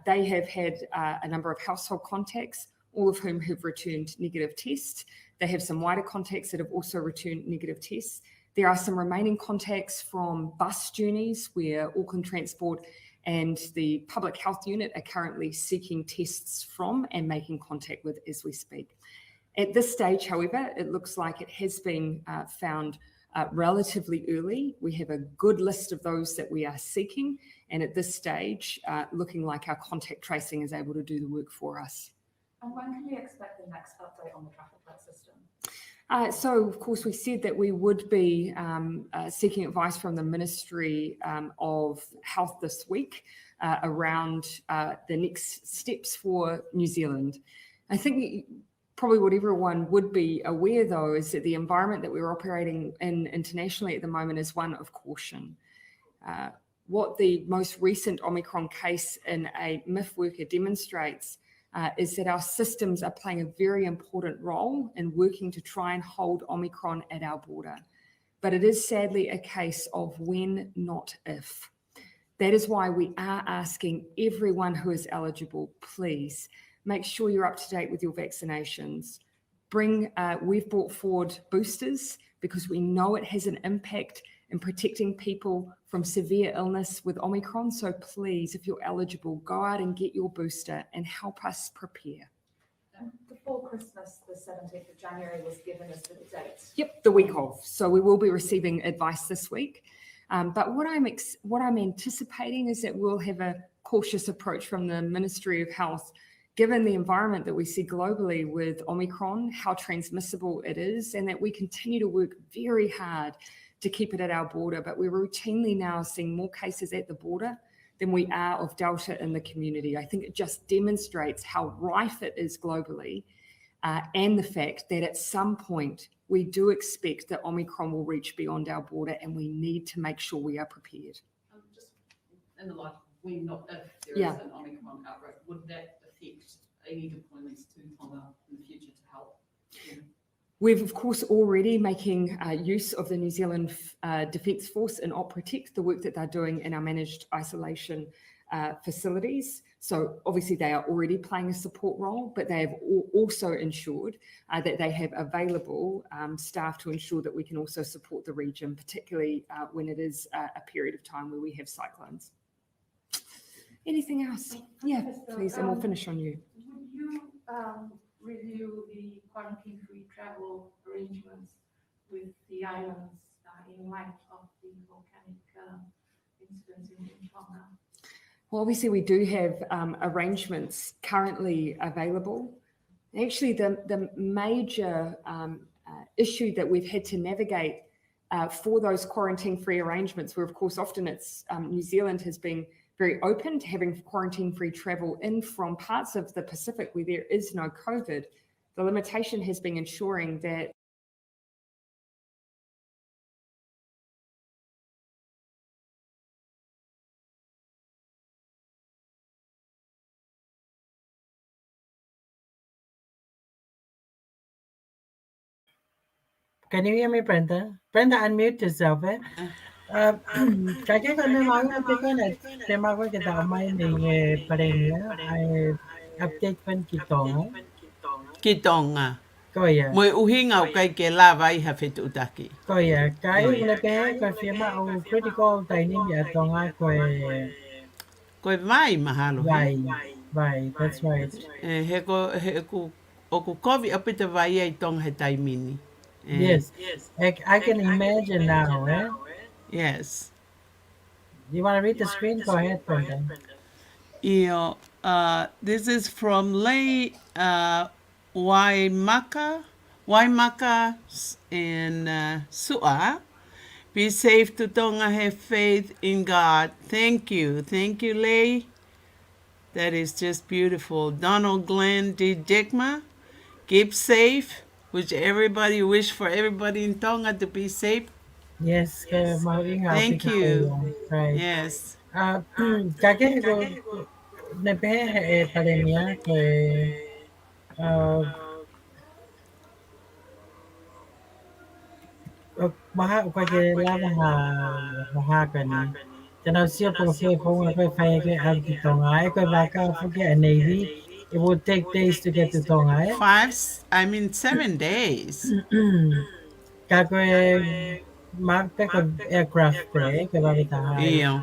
Speaker 2: They have had a number of household contacts, all of whom have returned negative tests. They have some wider contacts that have also returned negative tests. There are some remaining contacts from bus journeys where Auckland Transport and the Public Health Unit are currently seeking tests from and making contact with as we speak. At this stage, however, it looks like it has been found relatively early. We have a good list of those that we are seeking, and at this stage, looking like our contact tracing is able to do the work for us.
Speaker 13: And when can we expect the next update on the traffic light system?
Speaker 2: So, of course, we said that we would be seeking advice from the Ministry of Health this week around the next steps for New Zealand. I think probably what everyone would be aware, though, is that the environment that we're operating in internationally at the moment is one of caution. What the most recent Omicron case in a MIF worker demonstrates is that our systems are playing a very important role in working to try and hold Omicron at our border. But it is sadly a case of when, not if. That is why we are asking everyone who is eligible, please, make sure you're up to date with your vaccinations. We've brought forward boosters because we know it has an impact in protecting people from severe illness with Omicron. So please, if you're eligible, go out and get your booster and help us prepare.
Speaker 13: Before Christmas, the 17th of January was given as the date.
Speaker 2: Yep, the week of. So we will be receiving advice this week. But what I'm anticipating is that we'll have a cautious approach from the Ministry of Health, given the environment that we see globally with Omicron, how transmissible it is, and that we continue to work very hard to keep it at our border. But we're routinely now seeing more cases at the border than we are of Delta in the community. I think it just demonstrates how rife it is globally, and the fact that at some point we do expect that Omicron will reach beyond our border, and we need to make sure we are prepared.
Speaker 11: Just in the light, when not if there is an Omicron outbreak, would that affect any deployments to Tonga in the future to help?
Speaker 2: We've, of course, already making use of the New Zealand Defence Force and OpRotect, the work that they're doing in our managed isolation facilities. So obviously they are already playing a support role, but they have also ensured that they have available staff to ensure that we can also support the region, particularly when it is a period of time where we have cyclones. Anything else? Yeah, please, and we'll finish on you.
Speaker 9: Would you review the quarantine-free travel arrangements with the islands in light of the volcanic incidents in Tonga?
Speaker 2: Well, obviously, we do have arrangements currently available. Actually, the major issue that we've had to navigate for those quarantine-free arrangements, where, of course, often it's New Zealand has been very open to having quarantine-free travel in from parts of the Pacific where there is no COVID. The limitation has been ensuring that
Speaker 3: Can you hear me, Brenda? Brenda, unmute yourself. Cái con nói máu cái con này cái máu cái tao mai này pareng ai update pen
Speaker 1: Kitonga.
Speaker 3: Koia.
Speaker 1: Moi uhinga o kai ke lava I hawhetu taki.
Speaker 3: Koia. Kai ule pe ko firma o critical dining ya tonga
Speaker 1: Koe vai mahalo.
Speaker 3: Vai, that's right.
Speaker 1: He ku o ku kovi apita vai ai tonga he taimini.
Speaker 3: Yes. I can imagine now,
Speaker 1: Yes.
Speaker 3: You want to read the screen? Go ahead, Brenda.
Speaker 1: This is from Lei Waimaka in Su'a. Be safe to Tonga, have faith in God. Thank you, Lei. That is just beautiful. Donald Glenn D. Dickma, keep safe. Which everybody wish for everybody in Tonga to be safe.
Speaker 3: Yes, ke mau ingat
Speaker 1: Thank
Speaker 3: kita
Speaker 1: you.
Speaker 3: right.
Speaker 1: Yes.
Speaker 3: Kage ko nebe pandemia ke uh, maha kage lava ha kani. Then sio por fe po na ko fa ke ab ki Tonga ai ko baka forget a navy. It would take days to get to Tonga.
Speaker 1: 7 days.
Speaker 3: Kage mag pick of aircraft pe ke ba bitahay.
Speaker 1: Yeah.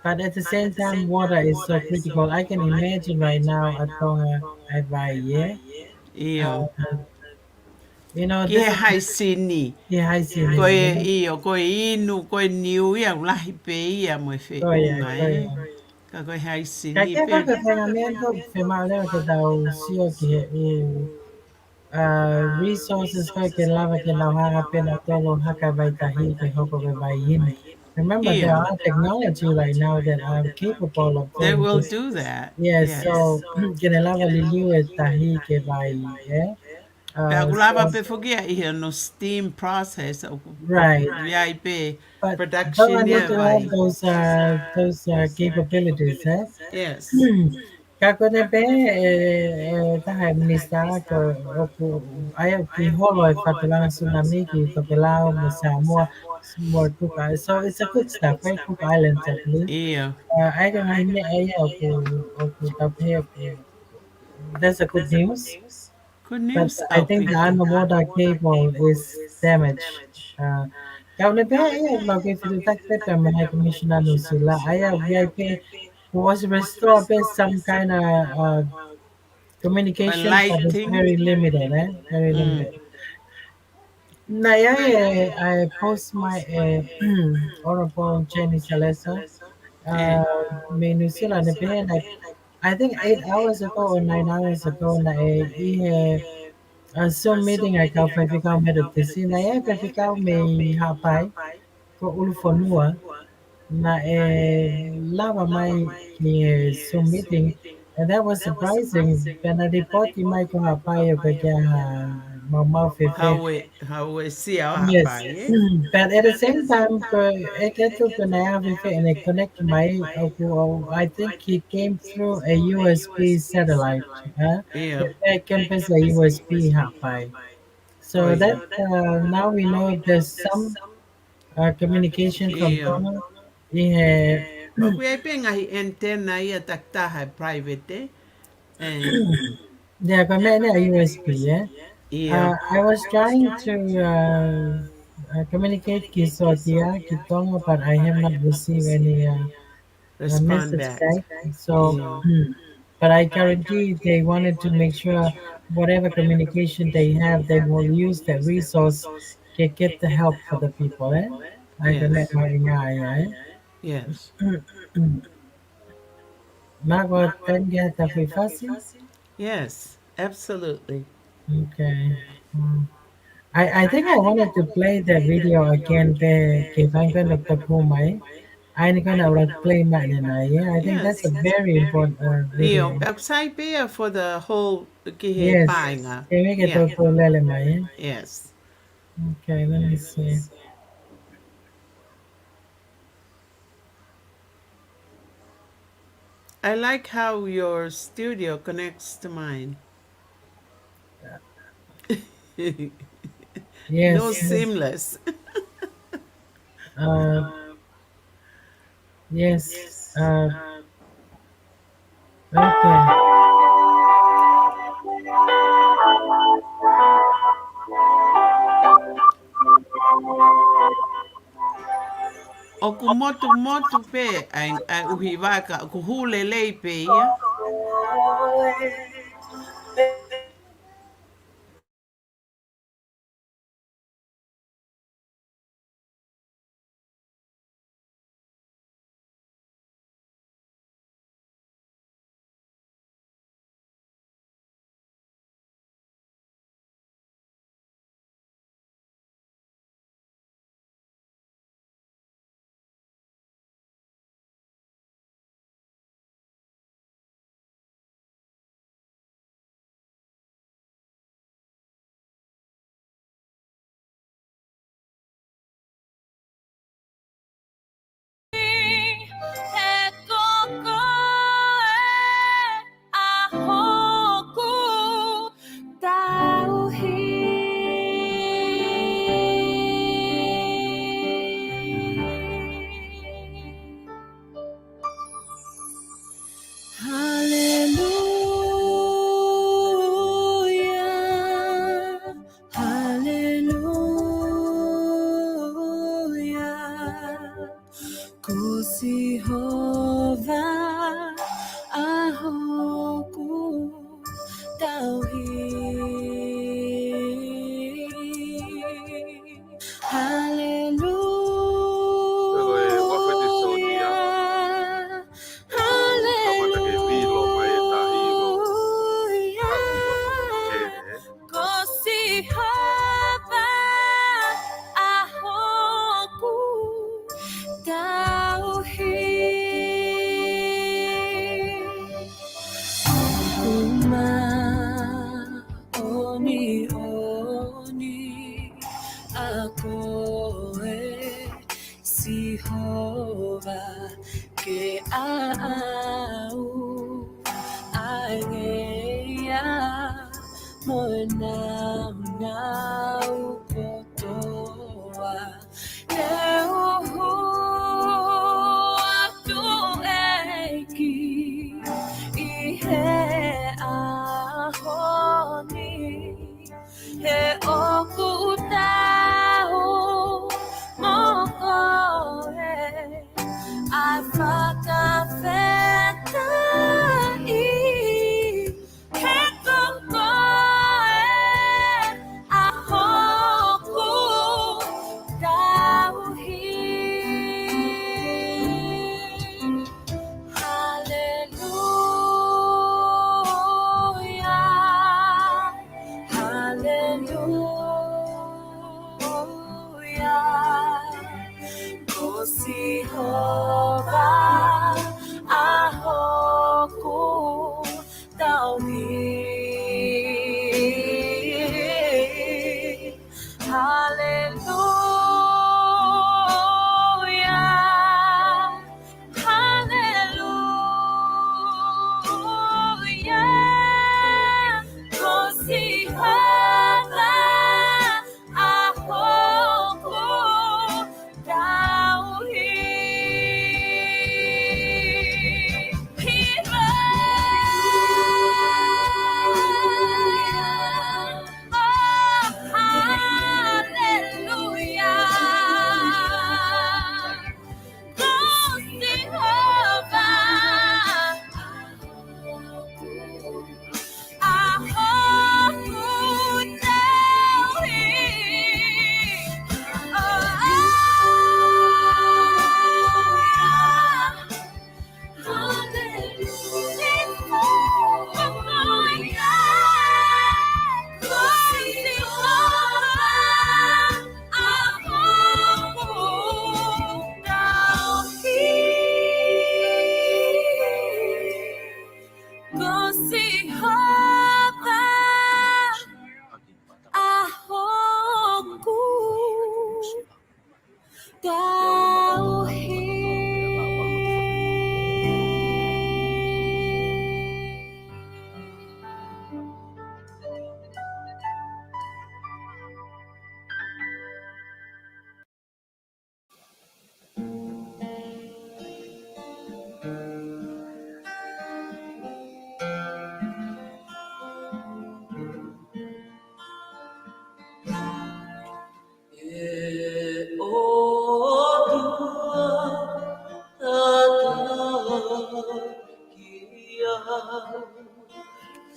Speaker 3: But at the same time, water is so critical. I can imagine right now at Tonga, at yeah.
Speaker 1: Yeah.
Speaker 3: Uh, you know,
Speaker 1: Ki
Speaker 3: this
Speaker 1: he
Speaker 3: is
Speaker 1: hai sini.
Speaker 3: yeah, I see
Speaker 1: Ko
Speaker 3: you know.
Speaker 1: ko inu, ko niu ia ulahi pe ia mo fe
Speaker 3: Oh yeah,
Speaker 1: unga
Speaker 3: oh
Speaker 1: e.
Speaker 3: yeah.
Speaker 1: Ka ko hai sini
Speaker 3: Kaya
Speaker 1: pe.
Speaker 3: ko pengamento female ke tau sio ki u resources ko ke lava ke lau hanga pena tolo haka vai tahi ke hoko ke vai yin. Remember, there
Speaker 1: Yeah.
Speaker 3: are technology right now that are capable of
Speaker 1: They
Speaker 3: doing
Speaker 1: will
Speaker 3: this.
Speaker 1: do that.
Speaker 3: Yes,
Speaker 1: Yes.
Speaker 3: so kena lava liliu e tahi ke vai, yeah.
Speaker 1: Pe
Speaker 3: So
Speaker 1: agulava pe fogia i no steam process o
Speaker 3: right,
Speaker 1: viai pe
Speaker 3: but don't I
Speaker 1: production
Speaker 3: need
Speaker 1: ia
Speaker 3: to have
Speaker 1: vai.
Speaker 3: those capabilities, eh?
Speaker 1: Yes.
Speaker 3: Kako ne pe taha minista ko oku aya ki holo e whatulanga tsunami ki Tokelau me Samoa more Cook Islands. So it's a good stuff, right? Cook Islands, I believe.
Speaker 1: Yeah.
Speaker 3: I don't know aya oku tape oku. That's a good news.
Speaker 1: Good
Speaker 3: But
Speaker 1: news,
Speaker 3: I think the
Speaker 1: Alpito.
Speaker 3: underwater cable is damaged. Kau lebih ayah bagi film tak pepe mana commissioner nusila ayah VIP was restore based some kind of
Speaker 1: But
Speaker 3: communication, but it's
Speaker 1: lighting.
Speaker 3: very limited, eh? Very
Speaker 1: Mm.
Speaker 3: limited. Nah, yeah, I post my honorable Jenny Salesa.
Speaker 1: Eh.
Speaker 3: May nusila na I think 8 hours ago or 9 hours ago na Zoom meeting ay kau vai ficar medite na vai ficar me hapai ko ulfonua na lava mai ki Zoom meeting and that was surprising when I report mai ko hapai ko kya mau
Speaker 1: How we see our
Speaker 3: yes
Speaker 1: hapai, eh?
Speaker 3: but at the same time ko eketo ko na and I connect my I think he came through a USB satellite
Speaker 1: Yeah.
Speaker 3: it can be a USB hapai.
Speaker 1: Oh
Speaker 3: So
Speaker 1: yeah.
Speaker 3: that now we know there's some communication from
Speaker 1: Yeah.
Speaker 3: Tonga. Yeah,
Speaker 1: But we have been a antenna ia taktaha private, eh? Eh.
Speaker 3: yeah, but many a USB. Yeah,
Speaker 1: Yeah.
Speaker 3: I was trying to communicate Kisotia, Kitonga, but I have not received any
Speaker 1: Respond
Speaker 3: message
Speaker 1: back.
Speaker 3: back. So,
Speaker 1: Yeah.
Speaker 3: but I guarantee they wanted to make sure whatever communication they have, they will use that resource to get the help for the people. Eh? I can let
Speaker 1: Yes.
Speaker 3: my eh?
Speaker 1: Yes.
Speaker 3: Margot, then get the free fussy.
Speaker 1: Yes. Absolutely.
Speaker 3: Okay. Mm. I think I wanted to play the video again. If I'm going to Kumai, I'm going to play Manina. Yeah, I think that's a
Speaker 1: Yes.
Speaker 3: very important
Speaker 1: Iyo,
Speaker 3: video.
Speaker 1: website beer for the whole kihe
Speaker 3: Yes.
Speaker 1: painga.
Speaker 3: Can we get
Speaker 1: Yeah.
Speaker 3: to Lele Maya?
Speaker 1: Yes.
Speaker 3: Okay, let me see.
Speaker 1: I like how your studio connects to mine. No
Speaker 3: Yes.
Speaker 1: seamless.
Speaker 3: Uh, yes. Okay.
Speaker 1: O ku motu motu pe ai uhi waka ku hule lei pe ia.
Speaker 14: Akoe Sihova ke au Ageya Mona Kotoa Leo Atu Eki Ihe Ahoni He Okutao Moko He Afaka Feta I Keto Koe Ahoku Dauhi Hallelujah Hallelujah Kosihova Ahoku Dauhi Hallelujah Hallelujah Kosihova Ahoku Dauhi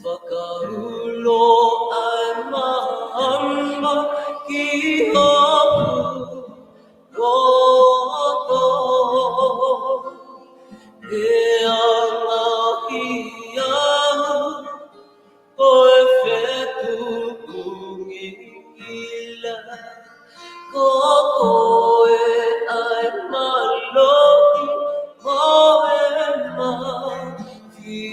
Speaker 14: Fakaulo ay mahamba kihoku roto ang ahiyahu o efetu kungingila kokoe ay maloki moema mafi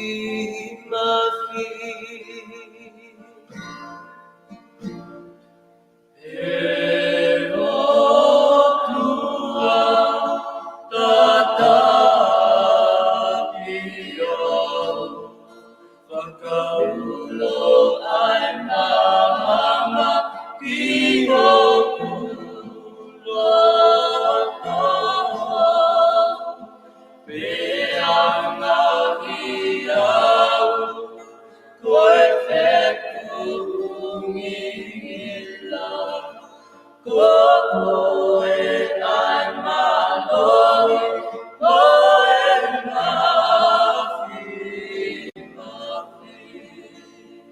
Speaker 14: pero tua tatapio Fakaulo ay mahama kihokuloto Beang ahiyaw ko efektu umila Kokoe ay malohi koe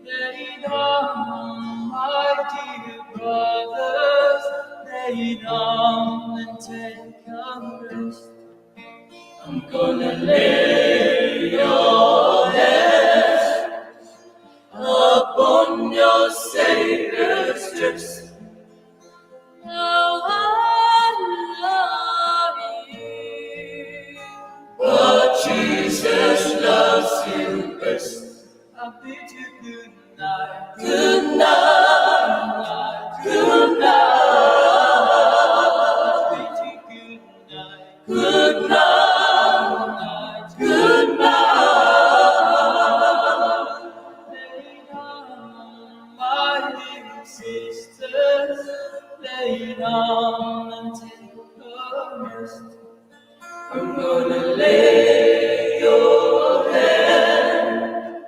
Speaker 14: Lay down, my dear brothers, lay down and take a rest. I'm gonna lay your heads upon your Savior's chest. Now I love you, but Jesus loves you best. I bid you good night, good night, good night. come and take a rest. I'm gonna lay your hand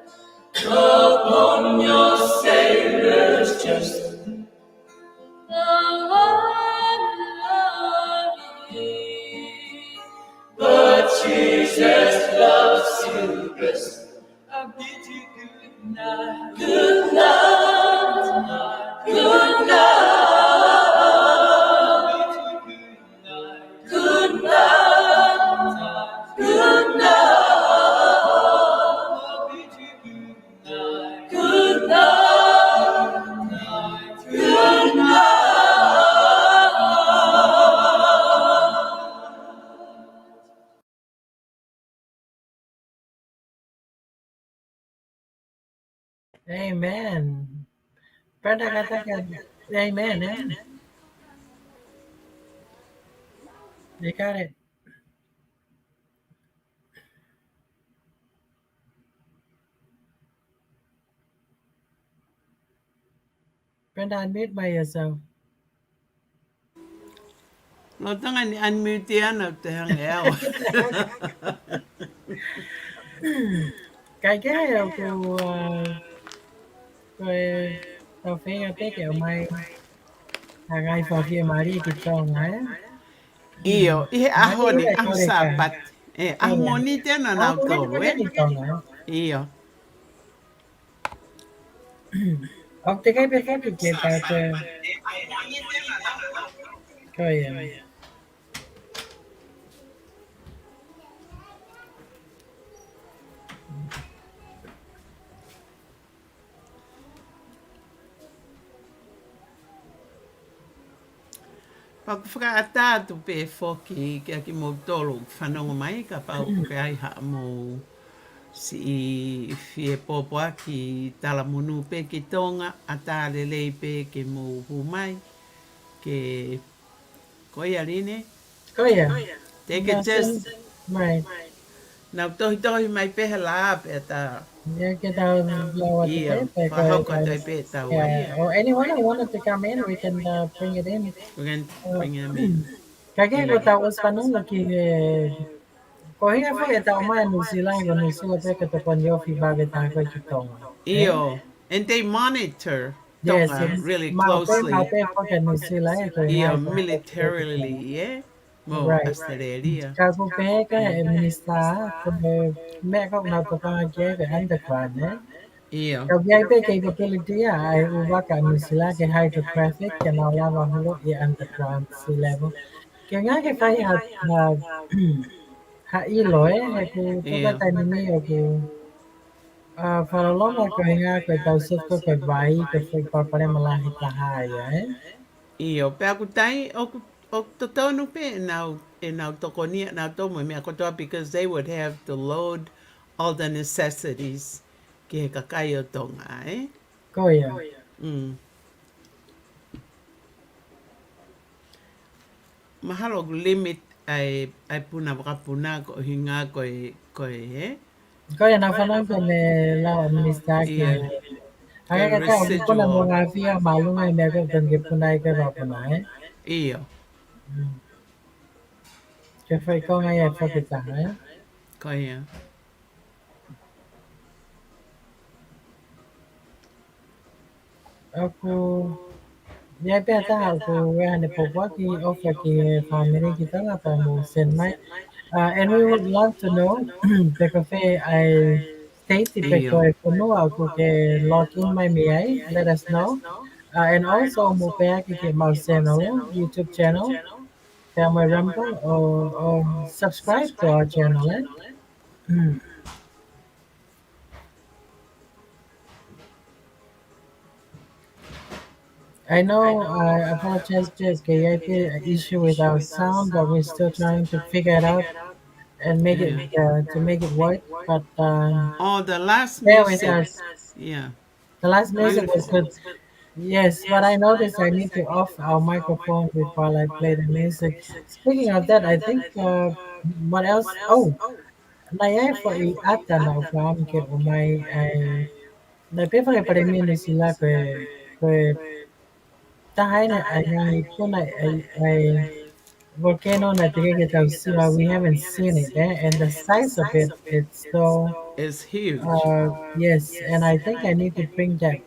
Speaker 14: upon your sailor's chest. But Jesus loves you best. I bid you good night, good night, good night. I bid you good night, good night. I bid you good night, good night.
Speaker 3: Amen. Brenda katakan, Amen. You got it. Brenda, unmute by yourself.
Speaker 1: No tanga ni unmute ana te hange au.
Speaker 3: Cái của rồi tao phải cái kiểu mày hàng ngày vào kia mà đi kịp trong ấy.
Speaker 1: Iyo, ihe aho ni ang sapat. Ahmoni te na na tolu, Iyo.
Speaker 3: Ông thì cái biết phát được kịp tại coi
Speaker 1: Paku whakaata tu pe whoki kia ki mō tolu whanonga mai ka pau ke ai ha mō si fie pōpua ki tala munu pe ki Tonga a tā lelei pe ke mō humai ke koia rine.
Speaker 3: Koia?
Speaker 1: Take a test.
Speaker 3: Right.
Speaker 1: Nau tohi mai pehe la pe tā.
Speaker 3: Yeah, get out lower
Speaker 1: Yeah,
Speaker 3: or anyone who wanted to come in, we can bring it in.
Speaker 1: We can bring him in.
Speaker 3: Kaya ko tao Spanish lagi ko hinga fo eta ma New Zealand ko New Zealand pe ka pon yo fi baga ta ko Tonga.
Speaker 1: Iyo, and they monitor
Speaker 3: Yes,
Speaker 1: Tonga really closely.
Speaker 3: Yeah,
Speaker 1: militarily, yeah. Mo
Speaker 3: right.
Speaker 1: Australia.
Speaker 3: Kapo pe ka minister ko me ko na to ka ke underground
Speaker 1: Iyo.
Speaker 3: Kau biar pe capability ai ubah ka New Zealand ke hydrographic ke na lava hulu i underground sea level. Ke nga ke fai ha ilo ku to ka tani ni ku para loma ko nga ko tau set ko ke vai ke fai pa pare malahi ta haya
Speaker 1: Iyo, pe aku tai o to tonu pe now tokonia now tomo me akotoa because they would have to load all the necessities ke kakai o Tonga,
Speaker 3: Koia.
Speaker 1: Mahalo limit ai puna puna ko hinga ko
Speaker 3: Koia na whanau ko me lao minister ke Ai ka tau ko na mo nga fia malu ngai me ko kan ke punai ke ro punai.
Speaker 1: Iyo.
Speaker 3: Ke fai ko ngai e fa ke ta
Speaker 1: Koia.
Speaker 3: Aku ya pe ta aku we ane po ki offer ki family kita la pa mo send my and we would love to know the cafe I state pe ko ko no aku ke log in my me let us know and also mo pe ki ke mau channel YouTube channel Family Rumble or subscribe to our channel I know I apologize just an issue with our sound, but we're still trying to figure it out and make it to make it work. But
Speaker 1: the last
Speaker 3: music,
Speaker 1: yeah,
Speaker 3: the last music was good. Yes, but I noticed I need to off our microphone while I play the music. Speaking of that, I think what else? Oh, naya for ata na ufahamu ke umay ay na pe pa rin sila kwe tahaina ay puna ay volcano na tigagitaw siwa. We haven't seen it, and the size of it, it's so.
Speaker 1: It's huge.
Speaker 3: Yes, and I think I need to bring that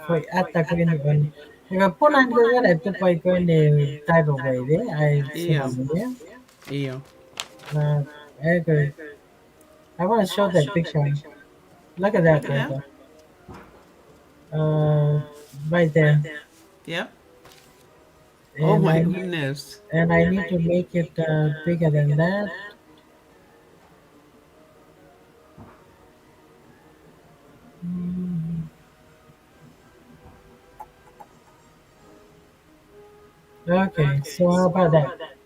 Speaker 3: for ata ko ni on. Nga punan ko nga ito pa ko ni type of way there. I seen
Speaker 1: Yeah.
Speaker 3: on there.
Speaker 1: Yeah.
Speaker 3: Okay. I want to show that picture. Look at
Speaker 1: Look
Speaker 3: that
Speaker 1: at that.
Speaker 3: there. Right there.
Speaker 1: Yep. Oh
Speaker 3: And
Speaker 1: my
Speaker 3: I
Speaker 1: goodness.
Speaker 3: and I need to make it bigger than that. Mm. Okay, so how about that?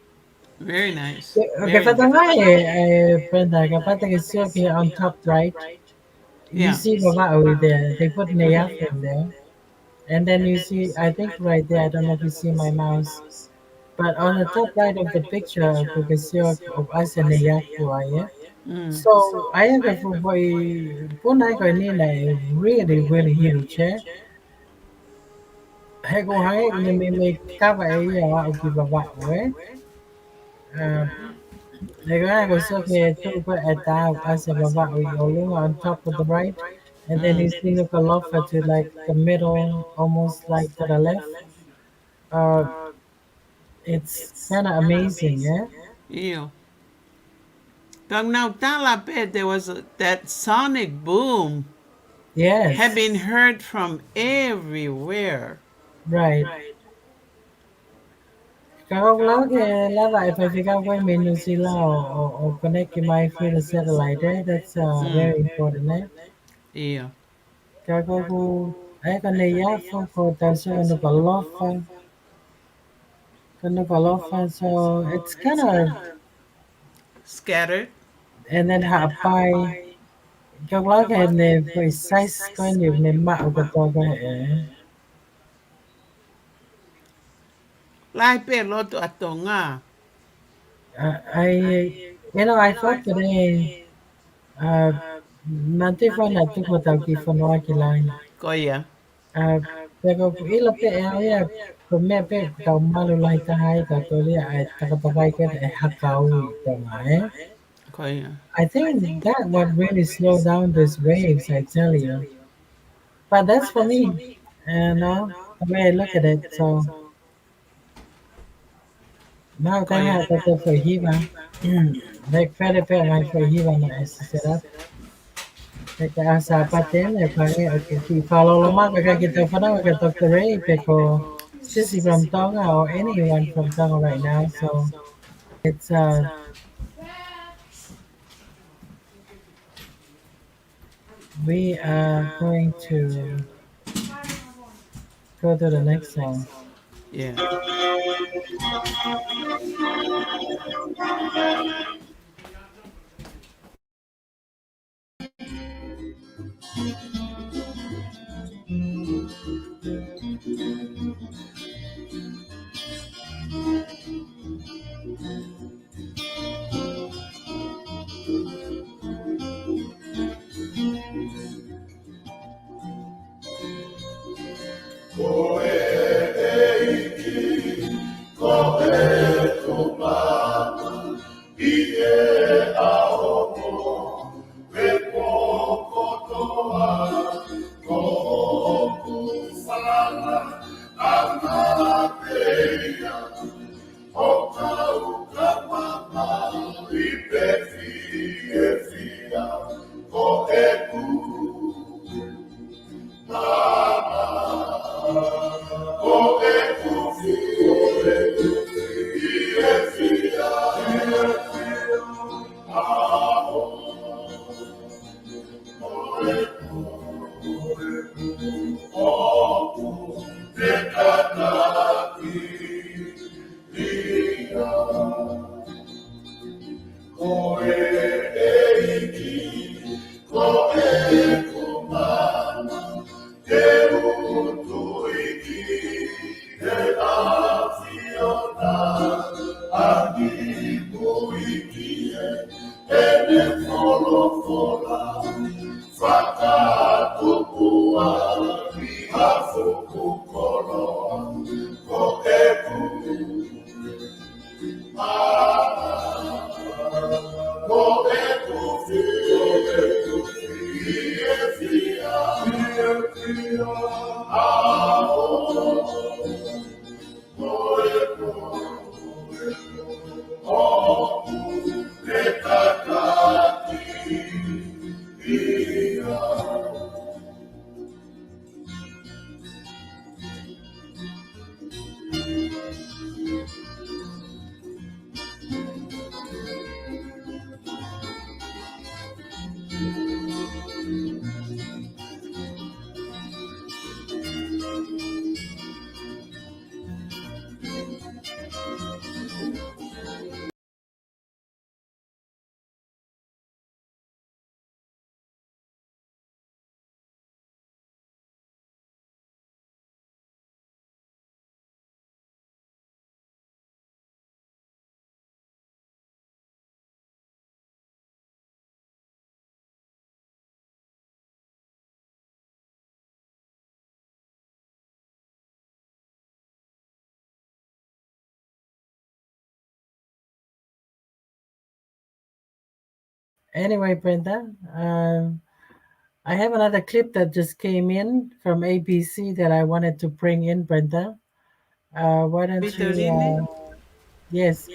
Speaker 1: Very nice.
Speaker 3: Okay,
Speaker 1: Very
Speaker 3: for the
Speaker 1: nice.
Speaker 3: way, Brenda, kapag is here on top right, you
Speaker 1: Yeah.
Speaker 3: see Babawi there. They put Nayaf in there. And then you see, I think right there, I don't know if you see my mouse, but on the top right of the picture, Kugasio of us and Nayafua, yeah?
Speaker 1: Mm.
Speaker 3: So, I have a boy, Punai Nina, really, really huge, eh? Hego Hai, may cover a year of Baba, the was okay to put a towel as a baba on top of the right, and then
Speaker 1: Mm.
Speaker 3: you see look a lofer to like the middle, almost like to the left. Uh, it's kind of amazing, eh?
Speaker 1: Yeah. But now Talapet, there was that sonic boom
Speaker 3: Yes,
Speaker 1: had been heard from everywhere.
Speaker 3: right. Kung lagi lava if I figure out when New Zealand or connect my through the satellite, eh? That's very important, eh?
Speaker 1: Yeah.
Speaker 3: Kung ay kanaya for tasyo Nukalofa, so it's kind of,
Speaker 1: Scattered.
Speaker 3: and then hapai, kaglaga ne precise kind of ne maugato eh.
Speaker 1: Lai pe loto a Tonga.
Speaker 3: I thought today, uh, nanti fa na tu ko tau ki whanua ki lai.
Speaker 1: Koya.
Speaker 3: Pero ila pe area, ko mea pe tau malu lai tahai ka tolia ai takatakai ka e hakau I tonga eh.
Speaker 1: Koya.
Speaker 3: I think that what really slowed down these waves, I tell you. But that's for me, the way I look at it. So now that I
Speaker 1: Koya.
Speaker 3: have that for Hiva, like credit pay my for Hiva na set up. Like asa patin, if I follow Loma, I get the photo, I get Dr. Ray, Pico, Sissy from Tonga, or anyone from Tonga right now. So it's we are going to go to the next song.
Speaker 1: Yeah.
Speaker 14: Koe e iki, koe ko mama, I
Speaker 3: Anyway, Brenda, I have another clip that just came in from ABC that I wanted to bring in, Brenda. Why don't you?
Speaker 1: Vitorini?
Speaker 3: Yes,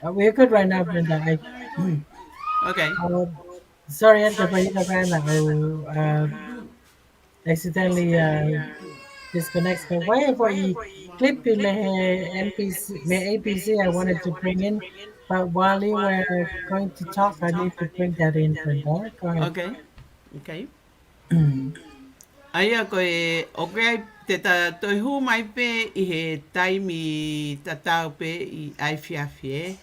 Speaker 3: we're good right now, Brenda.
Speaker 1: Okay.
Speaker 3: Sorry, Edgar, Brenda, accidentally disconnects. But whatever clip may MPC, may ABC, I wanted to bring in. But while you were going to talk, I need to bring that in, Brenda. Go ahead.
Speaker 1: Okay. Okay. Aia koe o kai te toi hu mai pe I he taimi tatau pe I ai fiafi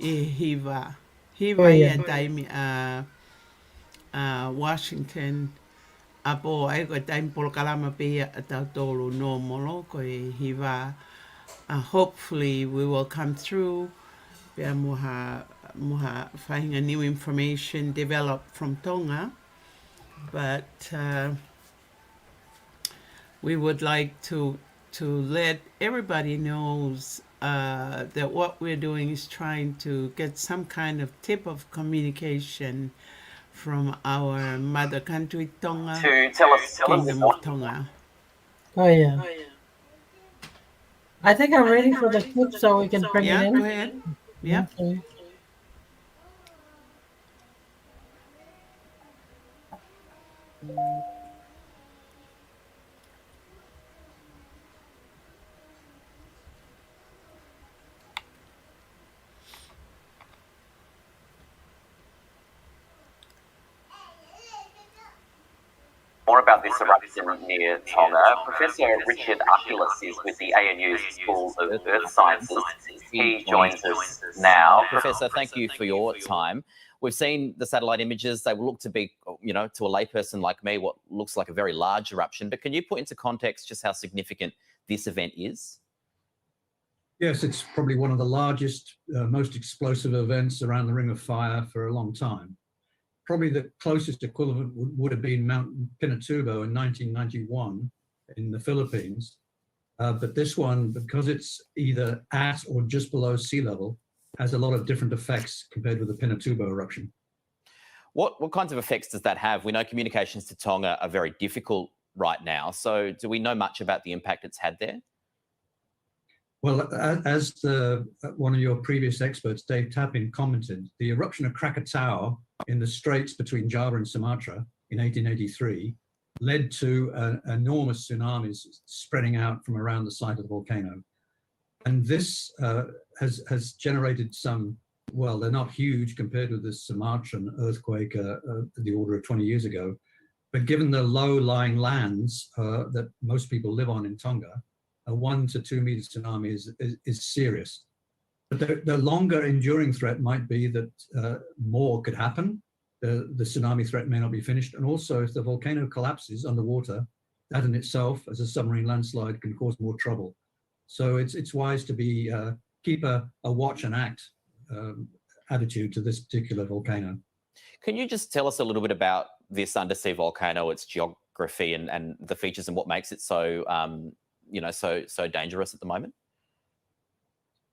Speaker 1: I hiva. Hiva
Speaker 3: yeah.
Speaker 1: ia taimi Washington. Apo ai koe taimi polokalama pe ia tau tolu no molo koe hiva. Hopefully we will come through. Pea moha whahinga new information developed from Tonga. But we would like to let everybody knows that what we're doing is trying to get some kind of tip of communication from our mother country, Tonga,
Speaker 15: to tell us
Speaker 1: Kingdom of Tonga.
Speaker 3: Oh yeah. I think I'm ready for the clip, so we can bring it in.
Speaker 1: Go ahead. Yeah.
Speaker 3: Okay.
Speaker 15: More about this eruption near Tonga. Professor Richard Aculus is with the ANU School of Earth Sciences. He joins us now.
Speaker 16: Professor, thank you for your time. We've seen the satellite images. They will look to be, to a layperson like me, what looks like a very large eruption. But can you put into context just how significant this event is?
Speaker 17: Yes, it's probably one of the largest, most explosive events around the Ring of Fire for a long time. Probably the closest equivalent would have been Mount Pinatubo in 1991 in the Philippines. But this one, because it's either at or just below sea level, has a lot of different effects compared with the Pinatubo eruption.
Speaker 16: What kinds of effects does that have? We know communications to Tonga are very difficult right now. So do we know much about the impact it's had there?
Speaker 17: Well, as one of your previous experts, Dave Tappin, commented, the eruption of Krakatau in the straits between Java and Sumatra in 1883 led to enormous tsunamis spreading out from around the site of the volcano. And this has generated some, well, they're not huge compared with the Sumatran earthquake the order of 20 years ago, but given the low-lying lands that most people live on in Tonga, a 1 to 2 meter tsunami is serious. But the longer enduring threat might be that more could happen. The tsunami threat may not be finished. And also if the volcano collapses underwater, that in itself as a submarine landslide can cause more trouble. So it's wise to keep a watch and act attitude to this particular volcano.
Speaker 16: Can you just tell us a little bit about this undersea volcano, its geography and the features and what makes it so so dangerous at the moment?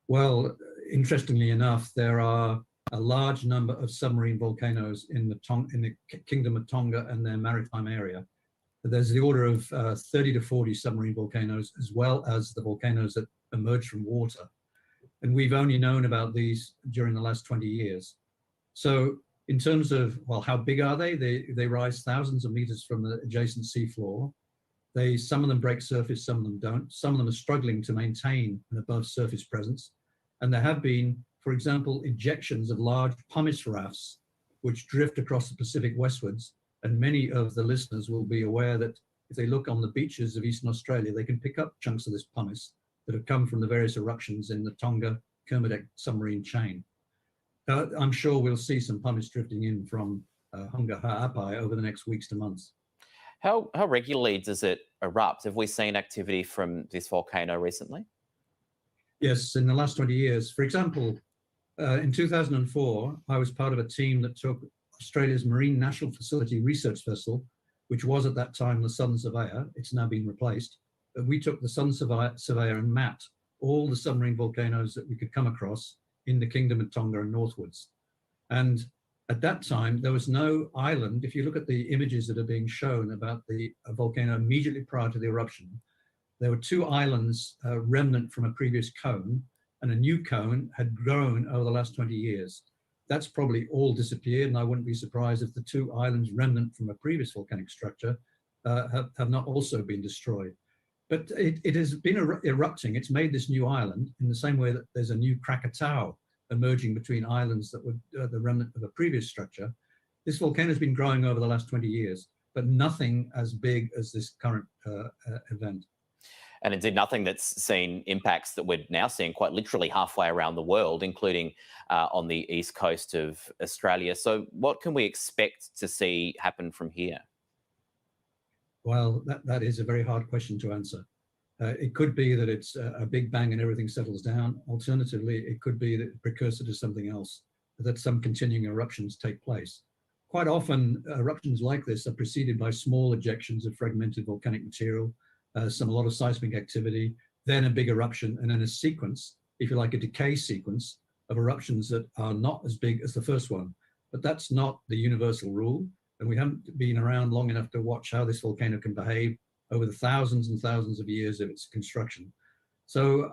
Speaker 17: Well, interestingly enough, there are a large number of submarine volcanoes in the Kingdom of Tonga and their maritime area. There's the order of 30 to 40 submarine volcanoes, as well as the volcanoes that emerge from water. And we've only known about these during the last 20 years. So in terms of, well, how big are they? They rise thousands of meters from the adjacent seafloor. Some of them break surface, some of them don't. Some of them are struggling to maintain an above surface presence. And there have been, for example, ejections of large pumice rafts, which drift across the Pacific westwards. And many of the listeners will be aware that if they look on the beaches of Eastern Australia, they can pick up chunks of this pumice that have come from the various eruptions in the Tonga-Kermadec submarine chain. I'm sure we'll see some pumice drifting in from Hunga Ha'apai over the next weeks to months.
Speaker 16: How regularly does it erupt? Have we seen activity from this volcano recently?
Speaker 17: Yes, in the last 20 years. For example, in 2004, I was part of a team that took Australia's Marine National Facility research vessel, which was at that time the Southern Surveyor. It's now been replaced. But we took the Southern Surveyor and mapped all the submarine volcanoes that we could come across in the Kingdom of Tonga and northwards. And At that time, there was no island. If you look at the images that are being shown about the volcano immediately prior to the eruption, there were 2 islands remnant from a previous cone, and a new cone had grown over the last 20 years. That's probably all disappeared, and I wouldn't be surprised if the 2 islands remnant from a previous volcanic structure have not also been destroyed. But it has been erupting. It's made this new island in the same way that there's a new Krakatau emerging between islands that were the remnant of a previous structure. This volcano has been growing over the last 20 years, but nothing as big as this current event.
Speaker 16: And indeed, nothing that's seen impacts that we're now seeing quite literally halfway around the world, including on the east coast of Australia. So what can we expect to see happen from here?
Speaker 17: Well, that is a very hard question to answer. It could be that it's a big bang and everything settles down. Alternatively, it could be the precursor to something else, that some continuing eruptions take place. Quite often, eruptions like this are preceded by small ejections of fragmented volcanic material, a lot of seismic activity, then a big eruption, and then a sequence, if you like, a decay sequence of eruptions that are not as big as the first one. But that's not the universal rule, and we haven't been around long enough to watch how this volcano can behave over the thousands and thousands of years of its construction. So,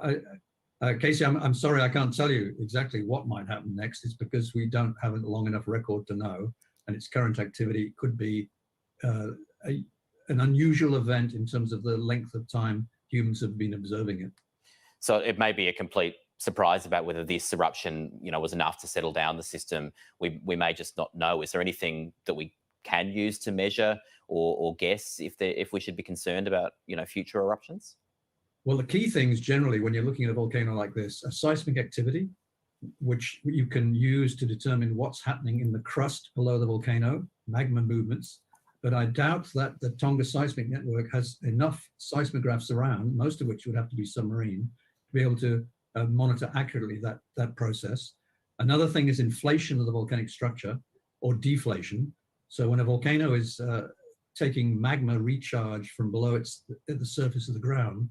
Speaker 17: Casey, I'm sorry I can't tell you exactly what might happen next. It's because we don't have a long enough record to know, and its current activity could be an unusual event in terms of the length of time humans have been observing it.
Speaker 16: So it may be a complete surprise about whether this eruption, was enough to settle down the system. We may just not know. Is there anything that we can use to measure or guess if we should be concerned about, future eruptions?
Speaker 17: Well, the key things generally when you're looking at a volcano like this are seismic activity, which you can use to determine what's happening in the crust below the volcano, magma movements. But I doubt that the Tonga seismic network has enough seismographs around, most of which would have to be submarine, to be able to monitor accurately that process. Another thing is inflation of the volcanic structure or deflation. So when a volcano is taking magma recharge from below the surface of the ground,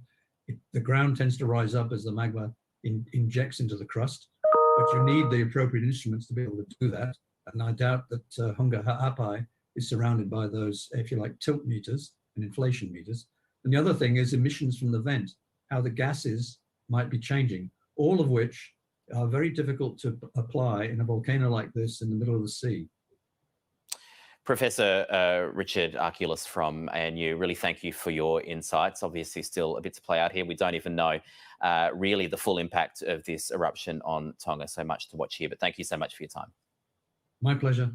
Speaker 17: the ground tends to rise up as the magma injects into the crust, but you need the appropriate instruments to be able to do that. And I doubt that Hunga Ha'apai is surrounded by those, if you like, tilt meters and inflation meters. And the other thing is emissions from the vent, how the gases might be changing, all of which are very difficult to apply in a volcano like this in the middle of the sea.
Speaker 16: Professor Richard Arkulis from ANU, really thank you for your insights. Obviously still a bit to play out here. We don't even know really the full impact of this eruption on Tonga. So much to watch here, but thank you so much for your time.
Speaker 17: My pleasure.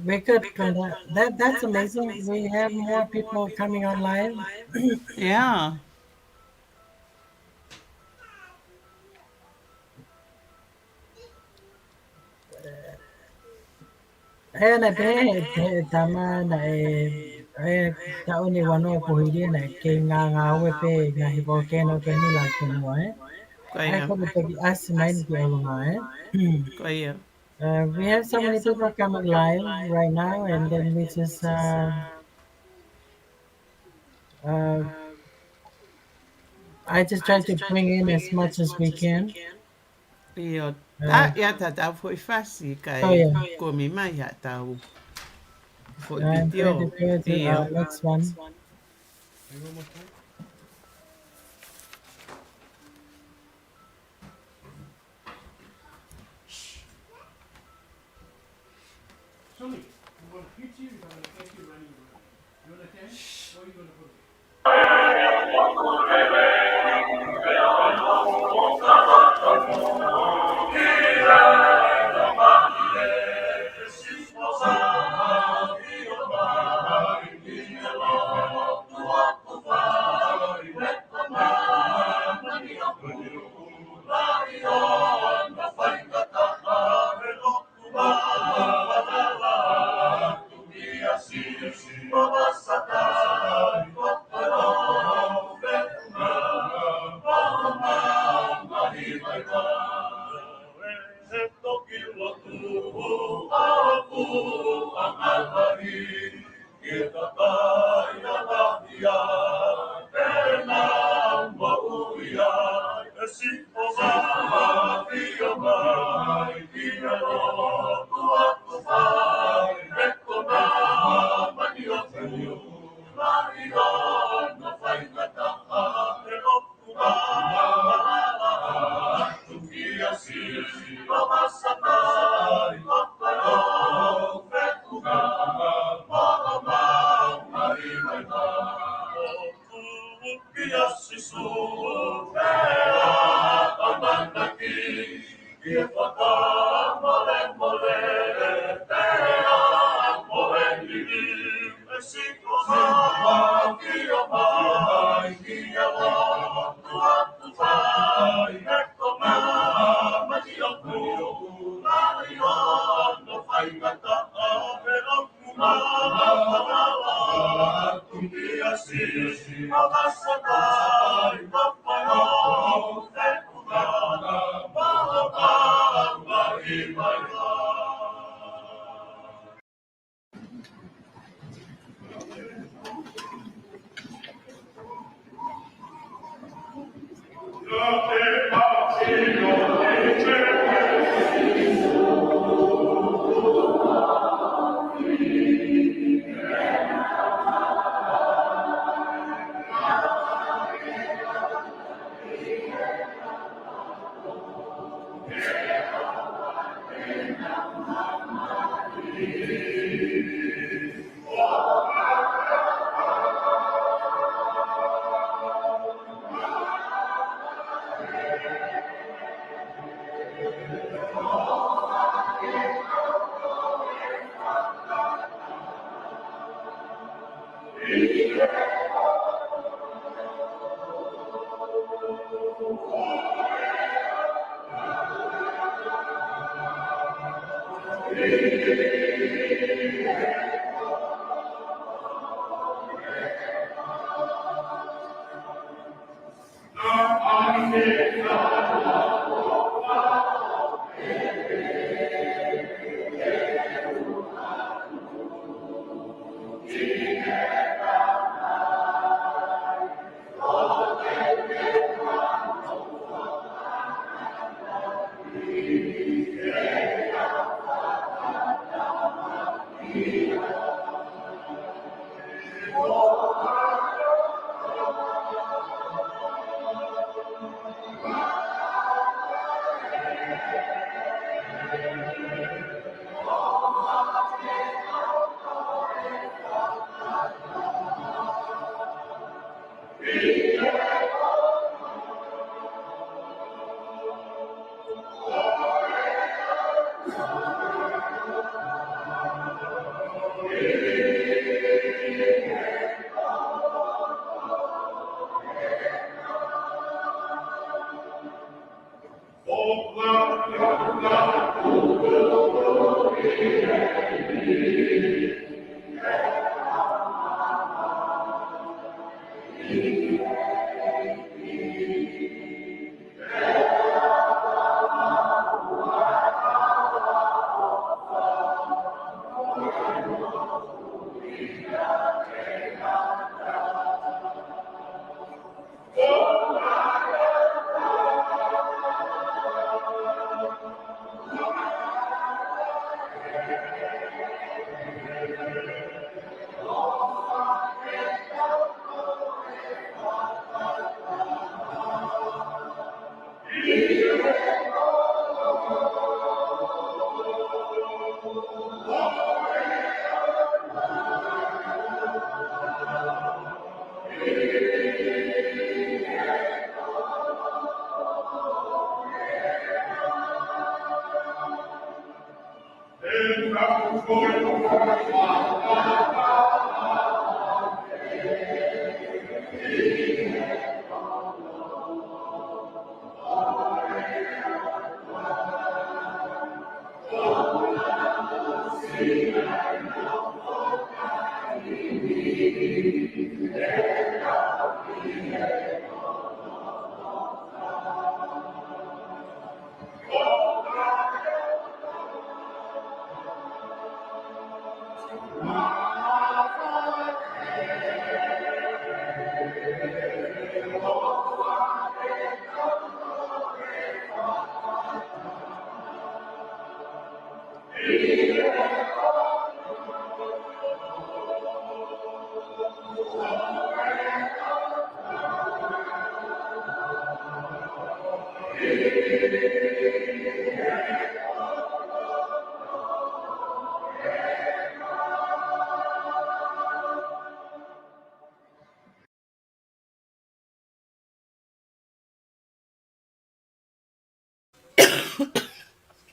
Speaker 3: We could that's amazing. We have more people coming online.
Speaker 1: Yeah.
Speaker 3: Na be tama na ta oni wano po hidi na ke nga we pe nga hi volcano ke ni la ke no
Speaker 1: Kaya.
Speaker 3: ko pe as main ke olunga
Speaker 1: Kaya.
Speaker 3: We have so many people coming live right now, and then we just I just try to bring in as much as we can.
Speaker 1: Iyo. Ta foi fácil kay komi mai ya tau. Foi
Speaker 3: I'm
Speaker 1: video.
Speaker 3: going to go to next one.
Speaker 5: Tommy, you want to hit you or going to catch you running around? You want to catch? Or are you going to put it?
Speaker 14: Kita kaya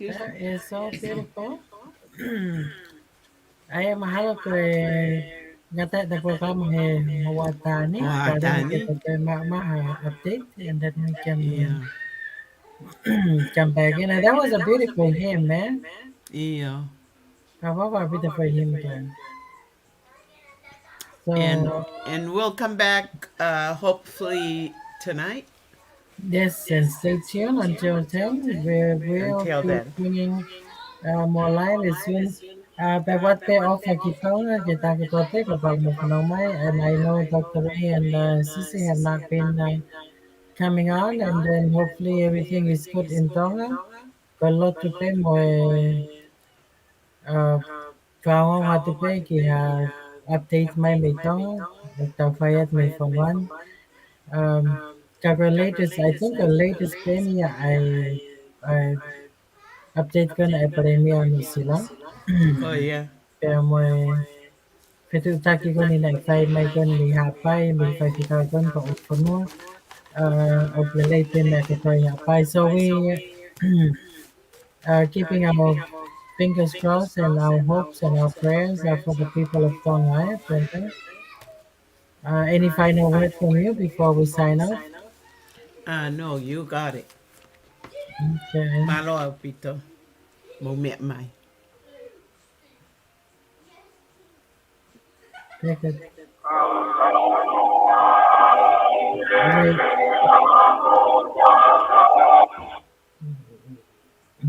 Speaker 3: That is so beautiful. Ay mahalo ko ngata na programa mawatani para
Speaker 1: Wahadani.
Speaker 3: kita update and then we can
Speaker 1: Yeah.
Speaker 3: come back in. And that was a beautiful hymn, man.
Speaker 1: Yeah.
Speaker 3: How about a beautiful hymn again? So
Speaker 1: And we'll come back hopefully tonight.
Speaker 3: yes, and stay tuned until then. We'll
Speaker 1: Until
Speaker 3: be
Speaker 1: then.
Speaker 3: bringing more live as soon. But what they offer Kitonga, kita kotek about Mokonomai, and I know Dr. Ray and Sissy have not been coming on, and then hopefully everything is good in Tonga. But lot to pay more Kawang hatupe ki update my may Tonga, Tafayat may for one. Cover latest, I think the latest penny I update ko na epidemia ni sila.
Speaker 1: Oh yeah.
Speaker 3: Kaya mo Petutaki ko ni na-five may ko ni hapay, may five ikakon pa upuno. Of related na katoy hapay. So we are keeping our fingers crossed and our hopes and our prayers are for the people of Tonga. Any final word from you before we sign off?
Speaker 1: No, you got it.
Speaker 3: Okay.
Speaker 1: Malo Pito. Mo met mai.
Speaker 3: Take it.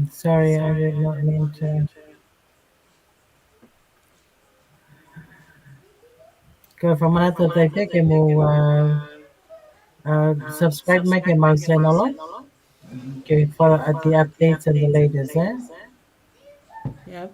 Speaker 3: Sorry, I did not mean to. Go from another take mo subscribe make a mouse channel. Okay, follow at the updates and the latest, eh?
Speaker 1: Yep.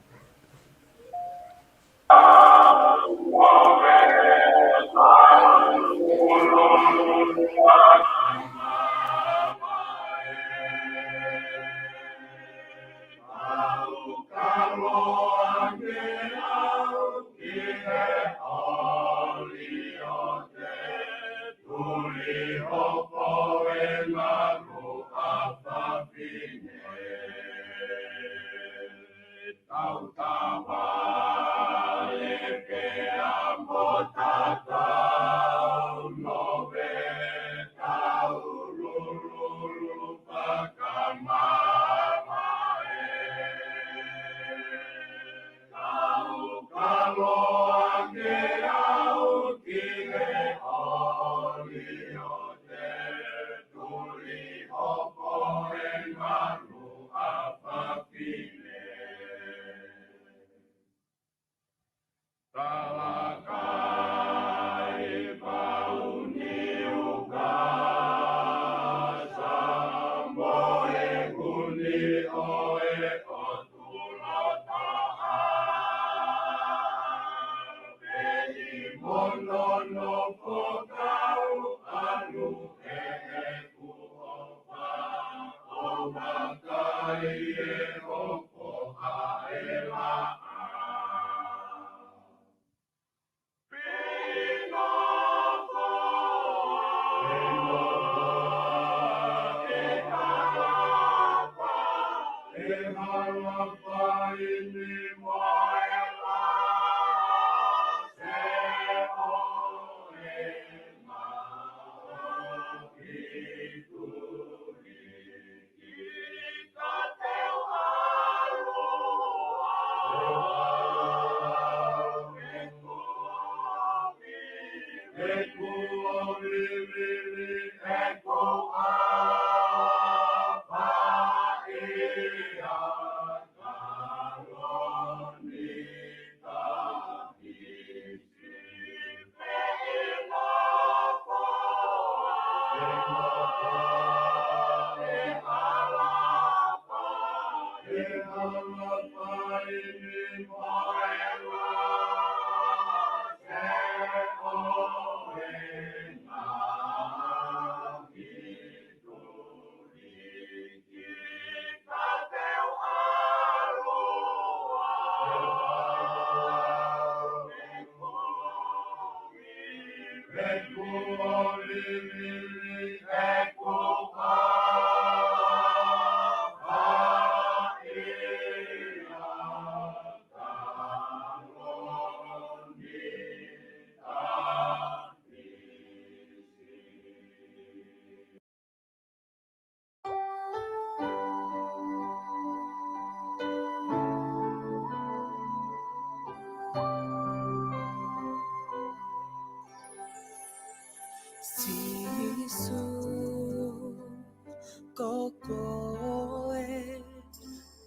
Speaker 14: Koko e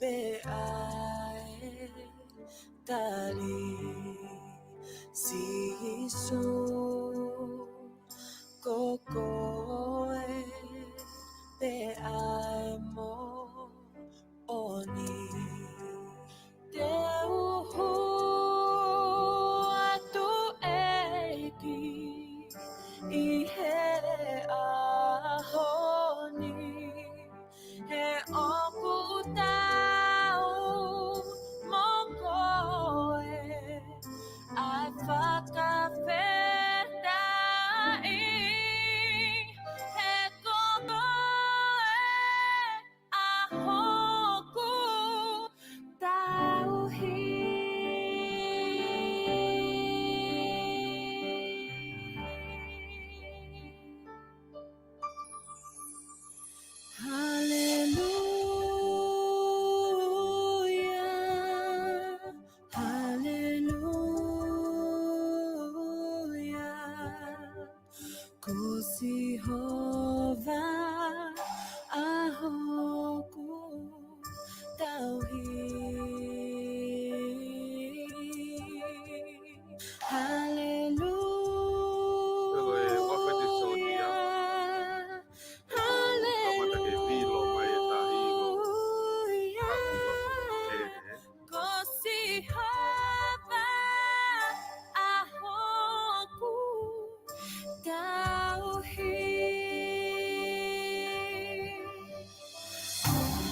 Speaker 14: pe ai tari si su Koko e pe ai mo oni te uhu atu eiki I he ahoni he oku tau moko e ai whakawheta I he koko e ahoku tauhi Hallelujah, hallelujah. Kusi hova ahoku tauhi. Hallelujah. Kosi hava ahoku tauhi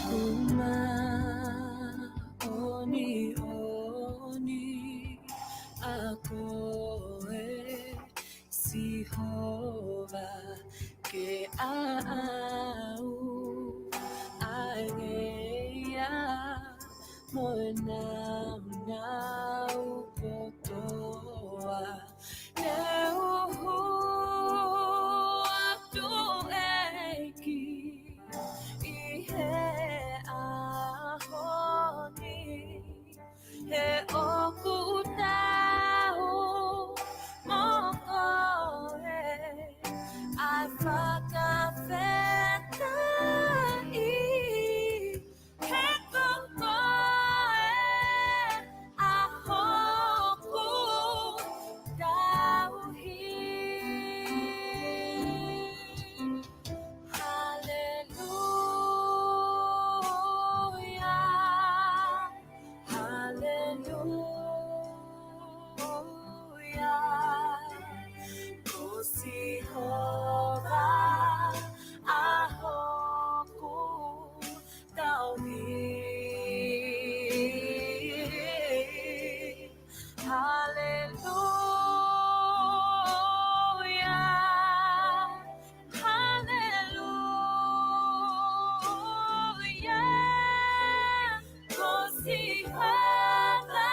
Speaker 14: Kuma oni oni ako e si hova ke au aia mo na kotoa ne uhu atu eiki I he ahoni he oku tau moko e ai whakawheta I he koko e ahoku tauhi Hallelujah, hallelujah. Kusi hova ahoku tauhi. Hallelujah, hallelujah. Kosi hava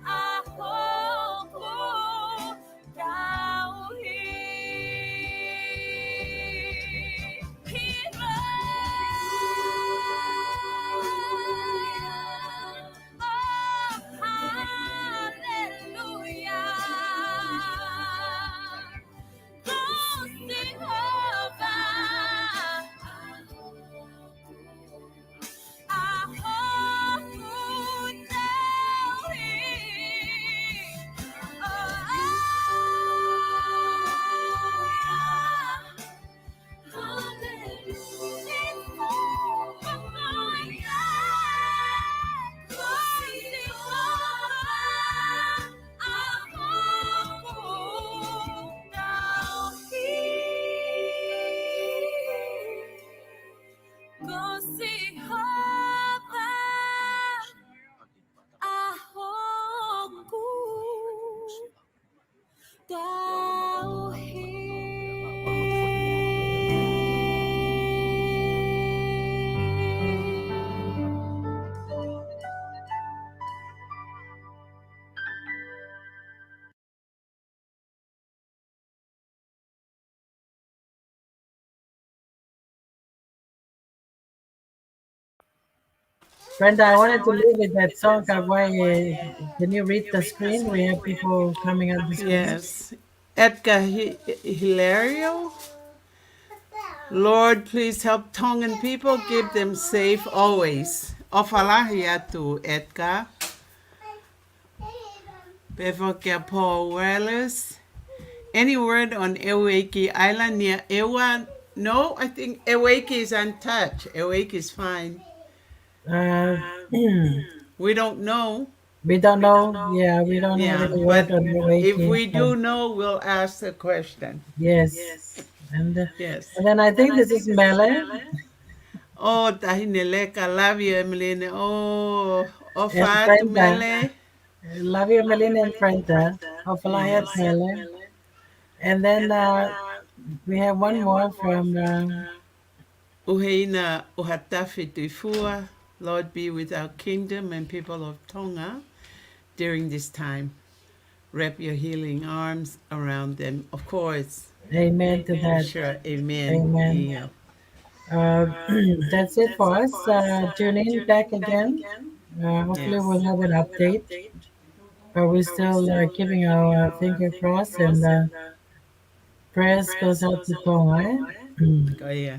Speaker 14: ahoku tauhi. Hiva. Oh, hallelujah. Kosi hava ahoku tauhi. Kosi hava ahoku
Speaker 3: Brenda, I wanted to leave with that song, Kawaii. Can you read the screen? We have people coming on the screen.
Speaker 1: Yes. Edgar Hilario Lord, please help Tongan people, keep them safe always. Ofalahi atu Edgar. Bevokia Paul Wallace. Any word on Eweki Island near Ewa? No, I think Eweki is untouched. Eweki is fine.
Speaker 3: Uh,
Speaker 1: We don't know.
Speaker 3: we don't know. Yeah, we don't have
Speaker 1: Yeah,
Speaker 3: any
Speaker 1: but
Speaker 3: word on the
Speaker 1: if
Speaker 3: Waking.
Speaker 1: we do know, we'll ask the question.
Speaker 3: Yes. And,
Speaker 1: Yes.
Speaker 3: and then I think this is Mele.
Speaker 1: Oh, tahineleka, love you, Emeline. Oh,
Speaker 3: And
Speaker 1: ofa tu
Speaker 3: Brenda.
Speaker 1: mele.
Speaker 3: Love you, Melina and Brenda. Hopefully,
Speaker 1: Yes.
Speaker 3: Mele. And then we have one more from.
Speaker 1: Uheina uhatafi tuifua. Lord, be with our kingdom and people of Tonga during this time. Wrap your healing arms around them. Of course.
Speaker 3: Amen to that.
Speaker 1: Sure. Amen.
Speaker 3: Amen.
Speaker 1: Yeah.
Speaker 3: That's it for us. Tune in back again. Hopefully,
Speaker 1: Yes.
Speaker 3: we'll have an update. But we're still keeping our finger crossed and prayers goes out to Tonga.
Speaker 1: Oh, yeah.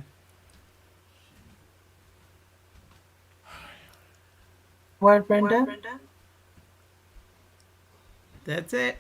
Speaker 3: What, Brenda?
Speaker 1: That's it.